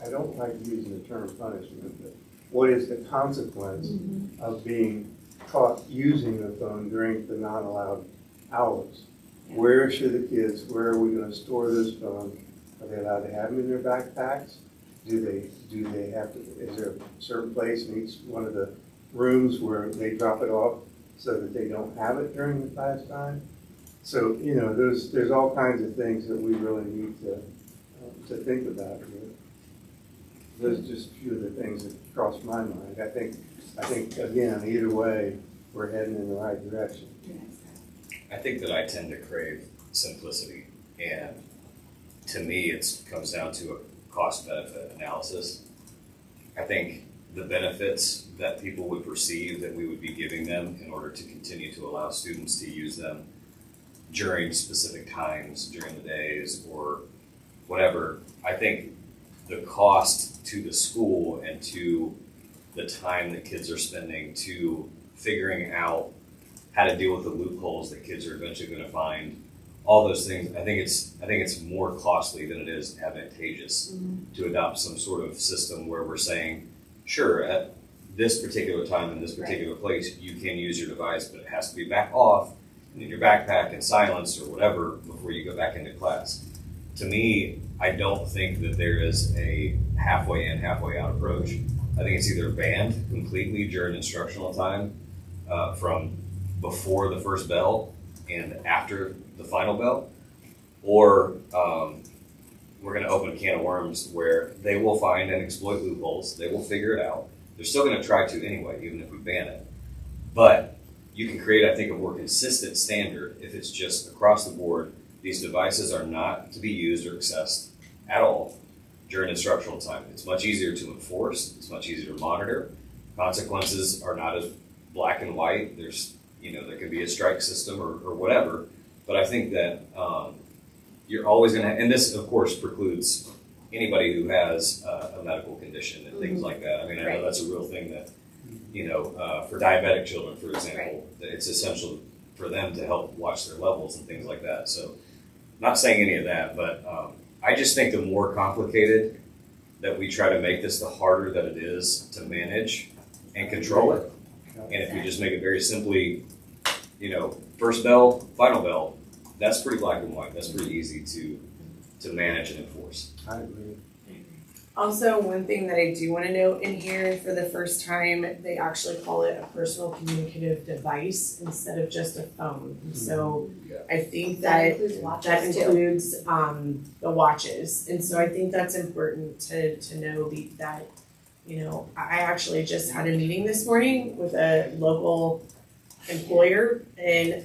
[SPEAKER 3] I don't like using the term punishment, but what is the consequence of being caught using the phone during the non-allowed hours? Where should the kids, where are we gonna store those phones? Are they allowed to have them in their backpacks? Do they have to, is there a certain place in each one of the rooms where they drop it off so that they don't have it during the class time? So, there's all kinds of things that we really need to think about here. Those are just a few of the things that crossed my mind. I think again, either way, we're heading in the right direction.
[SPEAKER 6] I think that I tend to crave simplicity, and to me, it comes down to a cost-benefit analysis. I think the benefits that people would perceive that we would be giving them in order to continue to allow students to use them during specific times, during the days, or whatever, I think the cost to the school and to the time that kids are spending to figuring out how to deal with the loopholes that kids are eventually going to find, all those things, I think it's more costly than it is advantageous to adopt some sort of system where we're saying, sure, at this particular time in this particular place, you can use your device, but it has to be back off and in your backpack and silenced or whatever before you go back into class. To me, I don't think that there is a halfway in, halfway out approach. I think it's either banned completely during instructional time from before the first bell and after the final bell, or we're going to open a can of worms where they will find and exploit loopholes. They will figure it out. They're still going to try to anyway, even if we ban it. But you can create, I think, a more consistent standard if it's just across the board. These devices are not to be used or accessed at all during instructional time. It's much easier to enforce. It's much easier to monitor. Consequences are not as black and white. There's, there could be a strike system or whatever. But I think that you're always going to, and this, of course, precludes anybody who has a medical condition and things like that. I mean, I know that's a real thing that, for diabetic children, for example, that it's essential for them to help watch their levels and things like that. So, not saying any of that, but I just think the more complicated that we try to make this, the harder that it is to manage and control it. And if we just make it very simply, first bell, final bell, that's pretty black and white. That's pretty easy to manage and enforce.
[SPEAKER 3] I agree.
[SPEAKER 5] Also, one thing that I do want to note in here, for the first time, they actually call it a personal communicative device instead of just a phone. And so I think that includes the watches. And so I think that's important to know that, I actually just had a meeting this morning with a local employer in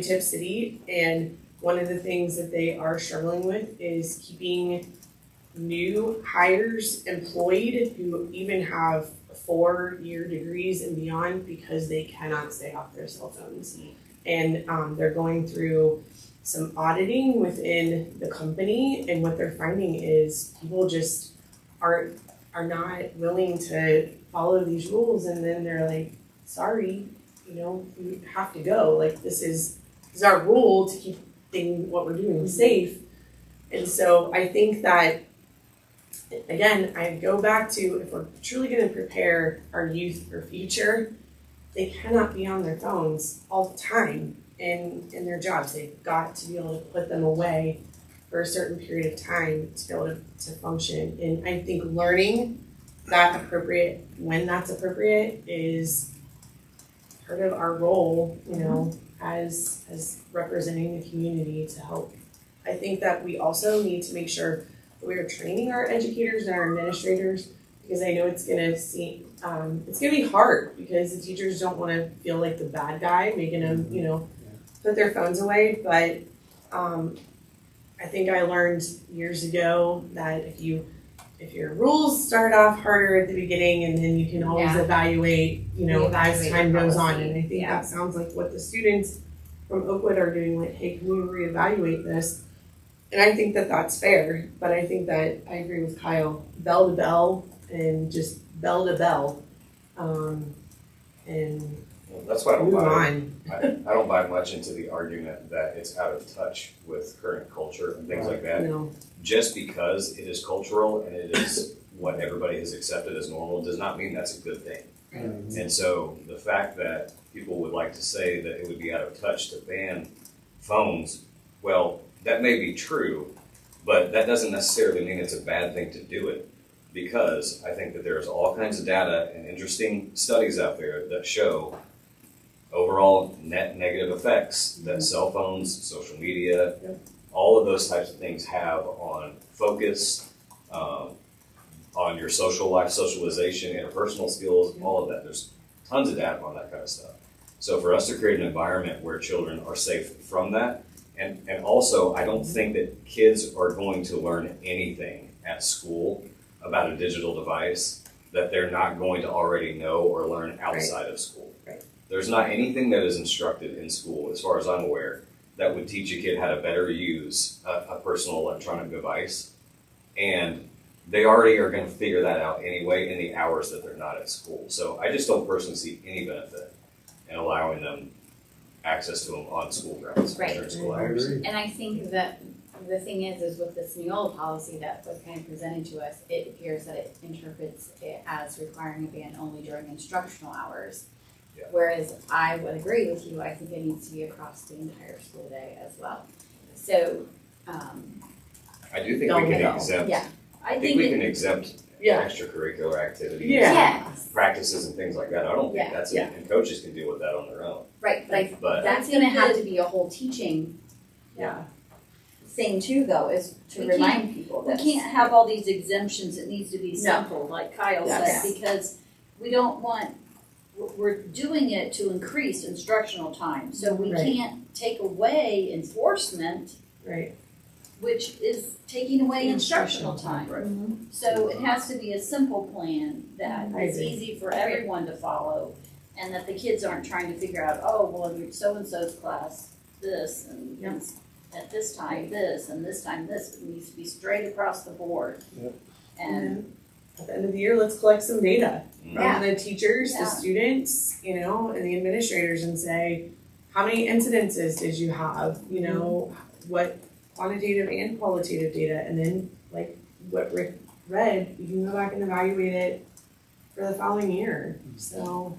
[SPEAKER 5] Tipp City, and one of the things that they are struggling with is keeping new hires employed who even have 4-year degrees and beyond, because they cannot stay off their cell phones. And they're going through some auditing within the company, and what they're finding is people just are not willing to follow these rules, and then they're like, sorry, we have to go. Like, this is our rule to keep what we're doing safe. And so I think that, again, I go back to, if we're truly going to prepare our youth for future, they cannot be on their phones all the time in their jobs. They've got to be able to put them away for a certain period of time to be able to function. And I think learning that appropriate, when that's appropriate, is part of our role, you know, as representing the community to help. I think that we also need to make sure that we are training our educators and our administrators, because I know it's gonna be hard because the teachers don't wanna feel like the bad guy making them, you know, put their phones away. But I think I learned years ago that if your rules start off harder at the beginning, and then you can always
[SPEAKER 1] Yeah.
[SPEAKER 5] evaluate, you know, as
[SPEAKER 1] Reevaluate
[SPEAKER 5] time
[SPEAKER 1] your
[SPEAKER 5] goes on.
[SPEAKER 1] policy.
[SPEAKER 5] And I think
[SPEAKER 1] Yeah.
[SPEAKER 5] that sounds like what the students from Oakwood are doing, like, hey, can we reevaluate this? And I think that that's fair, but I think that I agree with Kyle, bell to bell and just bell to bell, and
[SPEAKER 6] That's why I don't
[SPEAKER 5] move
[SPEAKER 6] buy,
[SPEAKER 5] on.
[SPEAKER 6] I don't buy much into the argument that it's out of touch with current culture and things like that.
[SPEAKER 5] You know,
[SPEAKER 6] Just because it is cultural and it is what everybody has accepted as normal does not mean that's a good thing. And so the fact that people would like to say that it would be out of touch to ban phones, well, that may be true, but that doesn't necessarily mean it's a bad thing to do it, because I think that there's all kinds of data and interesting studies out there that show overall net negative effects that cell phones, social media, all of those types of things have on focus, on your social life, socialization, interpersonal skills, all of that. There's tons of data on that kind of stuff. So for us to create an environment where children are safe from that, and also I don't think that kids are going to learn anything at school about a digital device that they're not going to already know or learn outside of school.
[SPEAKER 5] Right.
[SPEAKER 6] There's not anything that is instructed in school, as far as I'm aware, that would teach a kid how to better use a personal electronic device. And they already are going to figure that out anyway in the hours that they're not at school. So I just don't personally see any benefit in allowing them access to them on school grounds
[SPEAKER 1] Right.
[SPEAKER 6] during school
[SPEAKER 3] I
[SPEAKER 6] hours.
[SPEAKER 3] agree.
[SPEAKER 1] And I think that the thing is with this Neola policy that was kind of presented to us, it appears that it interprets it as requiring a ban only during instructional hours.
[SPEAKER 6] Yeah.
[SPEAKER 1] Whereas I would agree with you, I think it needs to be across the entire school day as well. So,
[SPEAKER 6] I do think
[SPEAKER 5] Don't
[SPEAKER 6] we can
[SPEAKER 5] know.
[SPEAKER 6] exempt.
[SPEAKER 1] yeah.
[SPEAKER 6] I think we can exempt
[SPEAKER 5] Yeah.
[SPEAKER 6] extracurricular activities,
[SPEAKER 5] Yeah.
[SPEAKER 1] Yes,
[SPEAKER 6] practices, and things like that. I don't think
[SPEAKER 1] Yeah.
[SPEAKER 6] that's
[SPEAKER 5] Yeah.
[SPEAKER 6] and coaches can deal with that on their own.
[SPEAKER 1] right, but
[SPEAKER 6] But
[SPEAKER 1] that's gonna have to be a whole teaching
[SPEAKER 5] Yeah.
[SPEAKER 1] thing too, though, is to
[SPEAKER 7] We
[SPEAKER 1] remind people
[SPEAKER 7] We
[SPEAKER 1] that.
[SPEAKER 7] can't have all these exemptions, it needs to be simple, like Kyle
[SPEAKER 5] Yes.
[SPEAKER 7] said, because we don't want, we're doing it to increase instructional time, so we
[SPEAKER 5] Right.
[SPEAKER 7] can't take away enforcement,
[SPEAKER 5] Right.
[SPEAKER 7] which is taking away instructional time.
[SPEAKER 1] Mhm.
[SPEAKER 7] So it has to be a simple plan that
[SPEAKER 5] I
[SPEAKER 7] is
[SPEAKER 5] agree.
[SPEAKER 7] easy for everyone to follow, and that the kids aren't trying to figure out, oh, well, in so-and-so's class, this, and
[SPEAKER 5] Yep.
[SPEAKER 7] at this time, this, and this time, this, it needs to be straight across the board.
[SPEAKER 3] Yep.
[SPEAKER 7] And,
[SPEAKER 5] At the end of the year, let's collect some data
[SPEAKER 1] Yeah.
[SPEAKER 5] from the teachers, the
[SPEAKER 7] Yeah.
[SPEAKER 5] students, you know, and the administrators, and say, how many incidences did you have? You know, what quantitative and qualitative data, and then like what Rick read, you can go back and evaluate it for the following year. So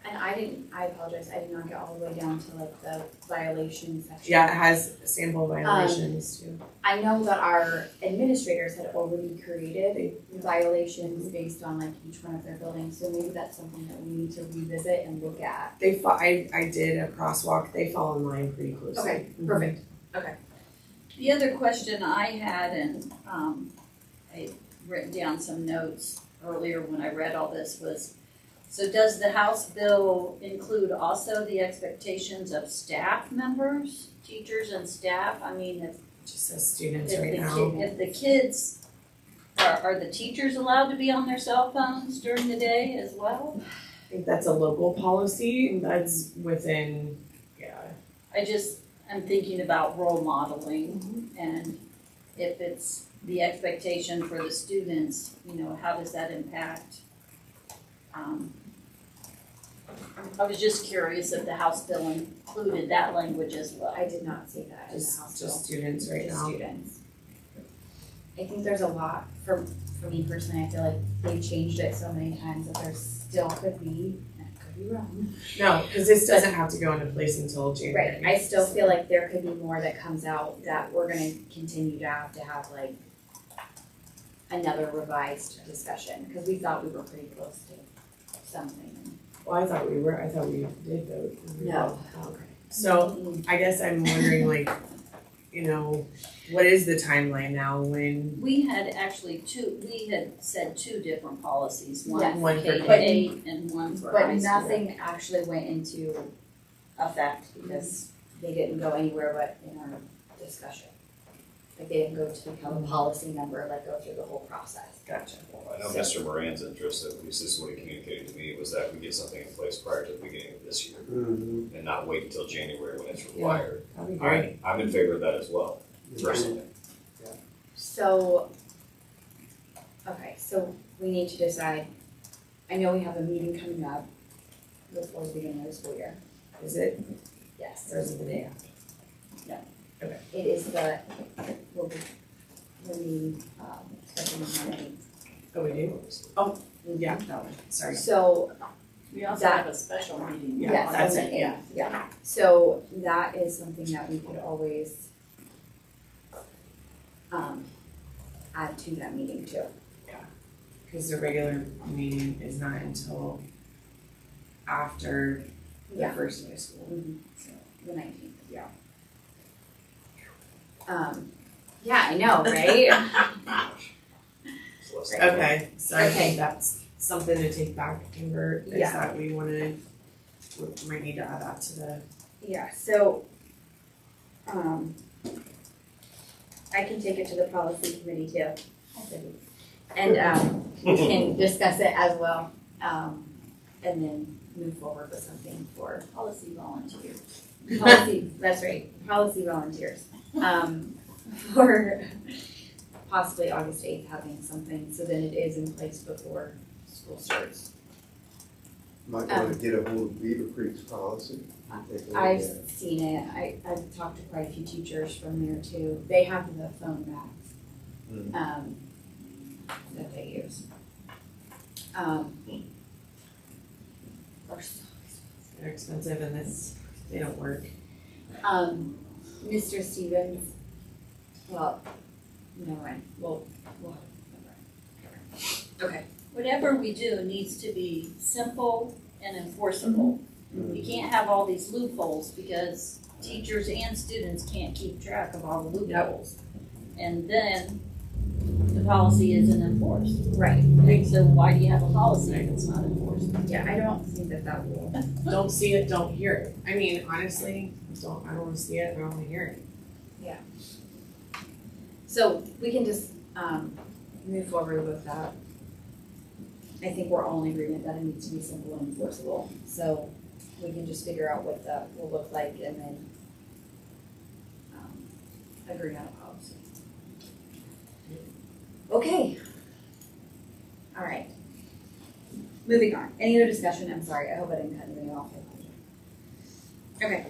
[SPEAKER 1] And I apologize, I did not get all the way down to like the violation section.
[SPEAKER 5] yeah, it has sample violations too.
[SPEAKER 1] I know that our administrators had already created violations based on like each one of their buildings, so maybe that's something that we need to revisit and look at.
[SPEAKER 5] I did a crosswalk. They fall in line pretty closely.
[SPEAKER 1] Okay,
[SPEAKER 5] Mhm.
[SPEAKER 1] perfect.
[SPEAKER 7] the other question I had, and, I written down some notes earlier when I read all this was, so does the House bill include also the expectations of staff members, teachers and staff? I mean, if
[SPEAKER 5] Just as students
[SPEAKER 7] If
[SPEAKER 5] right
[SPEAKER 7] the
[SPEAKER 5] now.
[SPEAKER 7] if the kids, are the teachers allowed to be on their cell phones during the day as well?
[SPEAKER 5] I think that's a local policy. That's within, yeah.
[SPEAKER 7] I'm thinking about role modeling, and if it's the expectation for the students, how does that impact? I was just curious if the House bill included that language as well.
[SPEAKER 1] I did not see that in the House bill.
[SPEAKER 5] Just students right
[SPEAKER 1] Just
[SPEAKER 5] now.
[SPEAKER 1] students. I think there's a lot, for me personally, I feel like they've changed it so many times that there still could be, and I could be wrong.
[SPEAKER 5] No, because this doesn't have to go into place until January.
[SPEAKER 1] Right, I still feel like there could be more that comes out that we're gonna continue to have like another revised discussion, because we thought we were pretty close to something.
[SPEAKER 5] Well, I thought we did vote.
[SPEAKER 1] No.
[SPEAKER 5] Oh, okay. So I guess I'm wondering, like, what is the timeline now when,
[SPEAKER 7] We had actually we had said two different policies,
[SPEAKER 1] Yes.
[SPEAKER 7] one for
[SPEAKER 5] One for
[SPEAKER 7] K-8 and one for
[SPEAKER 1] But
[SPEAKER 7] high school.
[SPEAKER 1] nothing actually went into effect because they didn't go anywhere but in our discussion. Like they didn't go to become a policy member, like go through the whole process.
[SPEAKER 5] gotcha.
[SPEAKER 6] Well, I know Mr. Moran's interest, at least this is what he communicated to me, was that we get something in place prior to the beginning of this year
[SPEAKER 3] Mhm.
[SPEAKER 6] and not wait until January when it's required.
[SPEAKER 5] That'd be great.
[SPEAKER 6] I'm in favor of that as well, personally.
[SPEAKER 1] So, okay, so we need to decide, I know we have a meeting coming up before the beginning of the school year.
[SPEAKER 5] Is it,
[SPEAKER 1] Yes.
[SPEAKER 5] or is it the day after?
[SPEAKER 1] It is the, we'll be, special meeting.
[SPEAKER 5] Oh, we do? Oh, yeah, no, sorry.
[SPEAKER 1] So,
[SPEAKER 7] We also
[SPEAKER 1] That-
[SPEAKER 7] have a special meeting.
[SPEAKER 5] Yeah,
[SPEAKER 1] yes,
[SPEAKER 5] that's
[SPEAKER 1] on
[SPEAKER 5] it,
[SPEAKER 1] the
[SPEAKER 5] yeah.
[SPEAKER 1] 8th, yeah. So that is something that we could always add to that meeting too.
[SPEAKER 5] Because the regular meeting is not until after the
[SPEAKER 1] Yeah.
[SPEAKER 5] first day of school.
[SPEAKER 1] So, the 19th.
[SPEAKER 5] Yeah.
[SPEAKER 1] Yeah, I know, right?
[SPEAKER 6] So let's-
[SPEAKER 5] Okay, so I
[SPEAKER 1] Okay.
[SPEAKER 5] think that's something to take back, Amber, is
[SPEAKER 1] Yeah.
[SPEAKER 5] that we might need to add that to the,
[SPEAKER 1] Yeah, so, I can take it to the policy committee too. And, we can discuss it as well, and then move forward with something for
[SPEAKER 7] Policy volunteers.
[SPEAKER 1] policy, that's right, policy volunteers. For possibly August 8th, having something, so then it is in place before school starts.
[SPEAKER 3] Might want to get a hold of Beaver Creek's policy. and take a look
[SPEAKER 1] I've
[SPEAKER 3] at it.
[SPEAKER 1] seen it, I've talked to quite a few teachers from there too, they have the phone bags, that they use. Or so
[SPEAKER 5] they're expensive and they don't work.
[SPEAKER 1] Mr. Stevens, well, never mind, we'll have, never mind. Okay.
[SPEAKER 7] Whatever we do needs to be simple and enforceable. We can't have all these loopholes because teachers and students can't keep track of all the loopholes. And then the policy isn't enforced.
[SPEAKER 1] Right,
[SPEAKER 7] So why do you have a policy if it's not enforced?
[SPEAKER 1] yeah, I don't think that will,
[SPEAKER 5] Don't see it, don't hear it. I mean, honestly, I don't wanna see it, I don't wanna hear it.
[SPEAKER 1] so we can just, move forward with that. I think we're all in agreement that it needs to be simple and enforceable, so we can just figure out what that will look like and then, agree on a policy. Okay. All right. Moving on, any other discussion? I'm sorry, I hope I didn't cut anything off. Okay.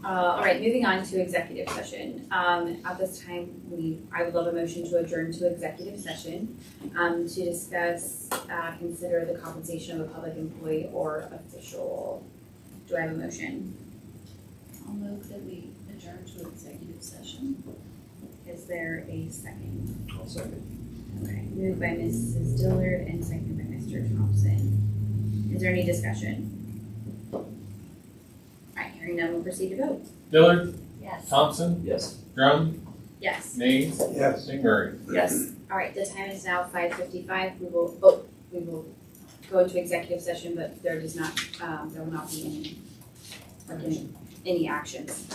[SPEAKER 1] All right, moving on to executive session. At this time, I would love a motion to adjourn to executive session, to discuss, consider the compensation of a public employee or official. Do I have a motion?
[SPEAKER 7] I'll move that we adjourn to executive session.
[SPEAKER 1] Is there a second?
[SPEAKER 6] I'll second.
[SPEAKER 1] Okay, moved by Mrs. Dillard and seconded by Mr. Thompson. Is there any discussion? All right, hearing none, we'll proceed to vote.
[SPEAKER 2] Dillard,
[SPEAKER 7] Yes.
[SPEAKER 2] Thompson,
[SPEAKER 6] Yes.
[SPEAKER 2] Drum,
[SPEAKER 1] Yes.
[SPEAKER 2] Mays,
[SPEAKER 3] Yes.
[SPEAKER 2] and Murray.
[SPEAKER 5] Yes.
[SPEAKER 1] All right, the time is now 5:55. We will go into executive session, but there will not be any actions.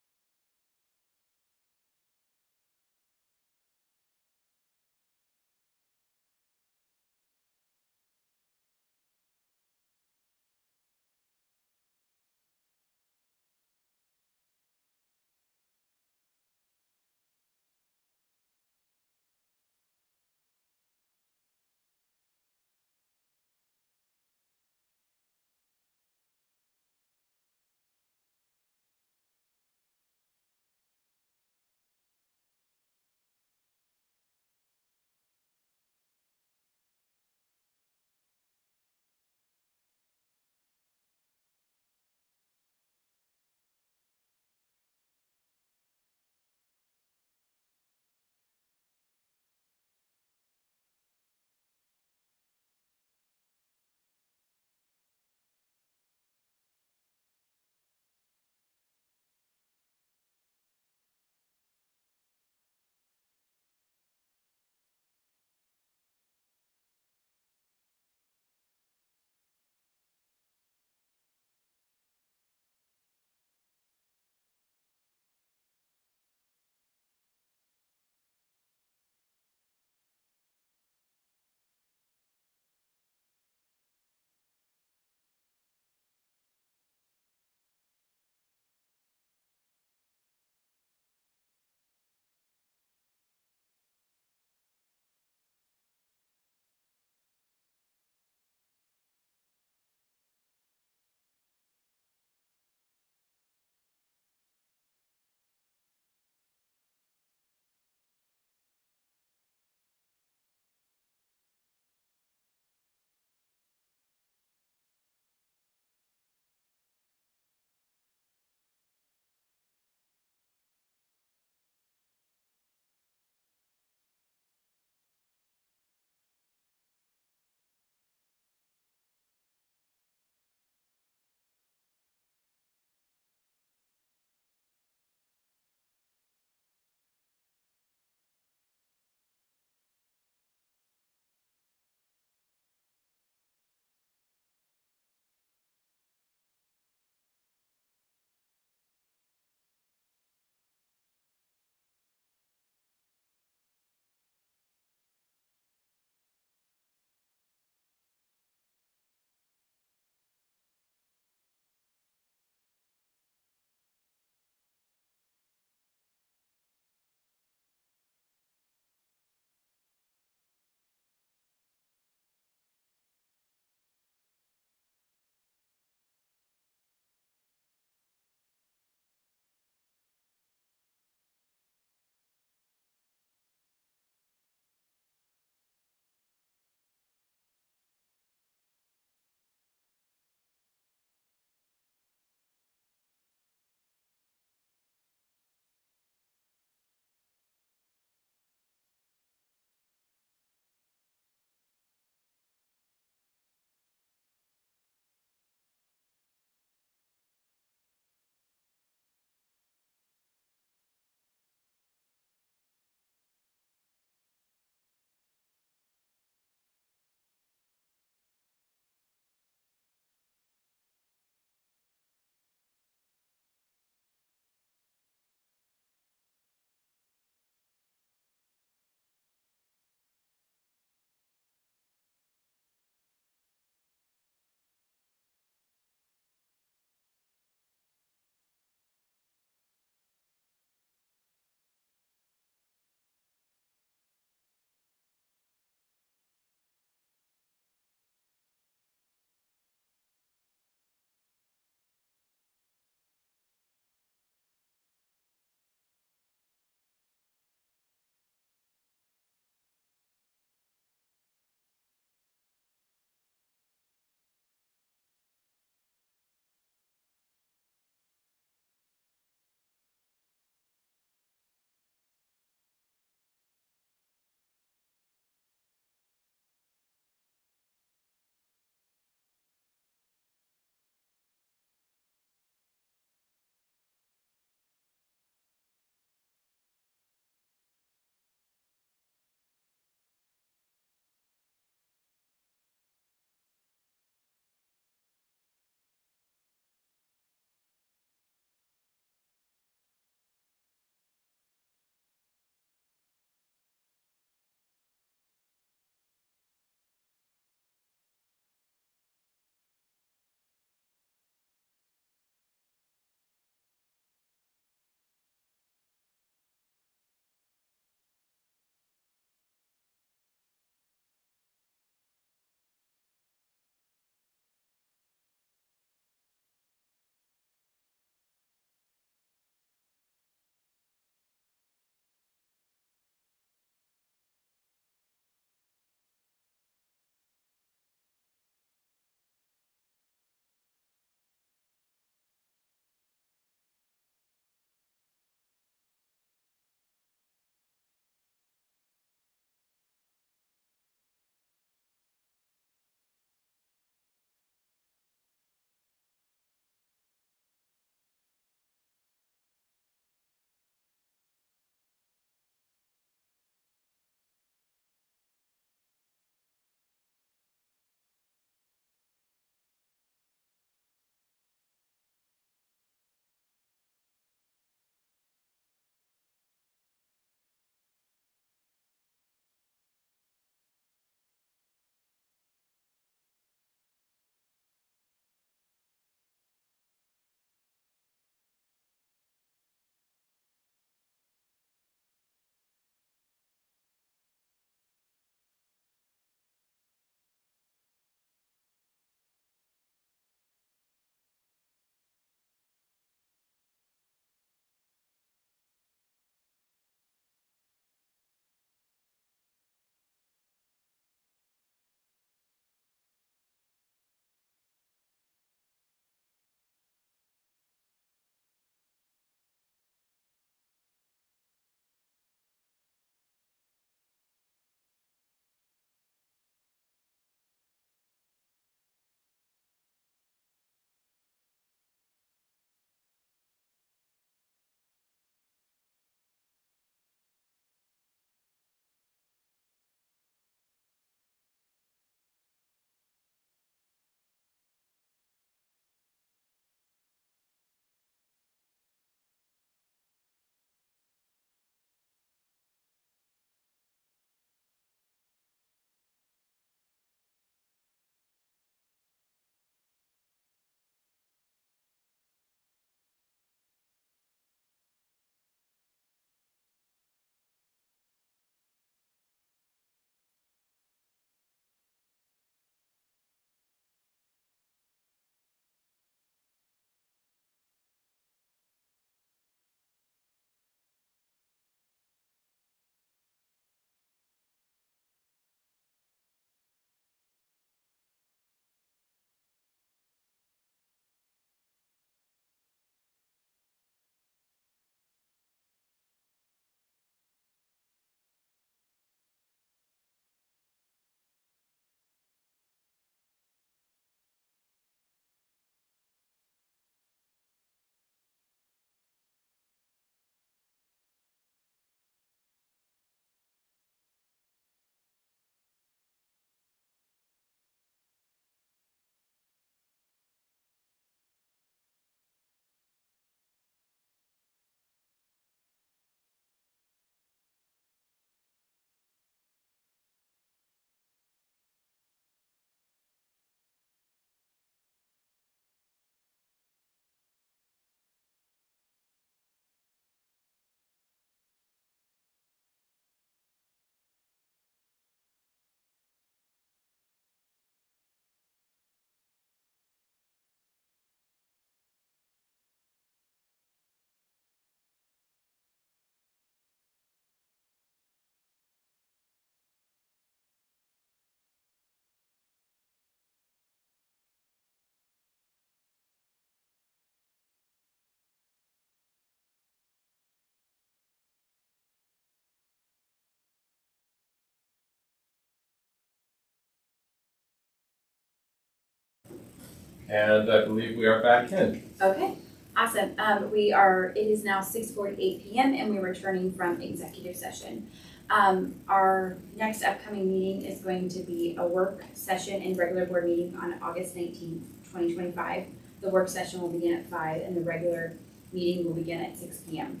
[SPEAKER 2] And I believe we are back in.
[SPEAKER 1] Okay, awesome. It is now 6:48 p.m. and we're returning from executive session. Our next upcoming meeting is going to be a work session and regular board meeting on August 19th, 2025. The work session will begin at 5 and the regular meeting will begin at 6 p.m.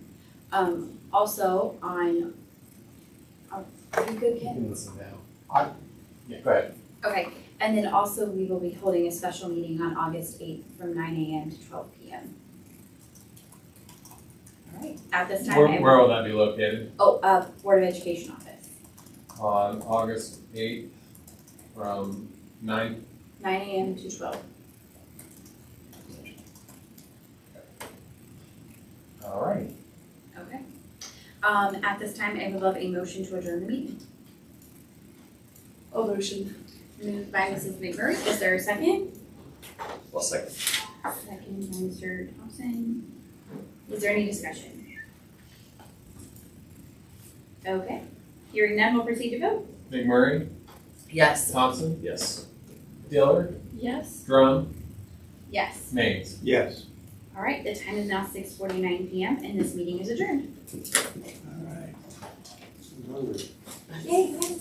[SPEAKER 1] Also are you good, Ken?
[SPEAKER 2] Listen now. Yeah, go ahead.
[SPEAKER 1] Okay, and then also we will be holding a special meeting on August 8th from 9 a.m. to 12 p.m. All right, at this time.
[SPEAKER 2] Where will that be located?
[SPEAKER 1] Board of Education office,
[SPEAKER 2] On August 8th from 9.
[SPEAKER 1] 9 a.m. to 12.
[SPEAKER 2] All right.
[SPEAKER 1] Okay. At this time, I would love a motion to adjourn the meeting.
[SPEAKER 5] Oh, motion.
[SPEAKER 1] Moved by Mrs. McMurray, is there a second?
[SPEAKER 6] Well, second.
[SPEAKER 1] Second by Mr. Thompson. Is there any discussion? Okay, hearing none, we'll proceed to vote.
[SPEAKER 2] McMurray,
[SPEAKER 5] Yes.
[SPEAKER 2] Thompson,
[SPEAKER 6] Yes.
[SPEAKER 2] Diller,
[SPEAKER 4] Yes.
[SPEAKER 2] Drum,
[SPEAKER 1] Yes.
[SPEAKER 2] Mays.
[SPEAKER 3] Yes.
[SPEAKER 1] All right, the time is now 6:49 p.m. and this meeting is adjourned.
[SPEAKER 3] All right. I'm hungry.
[SPEAKER 1] Yay, guys.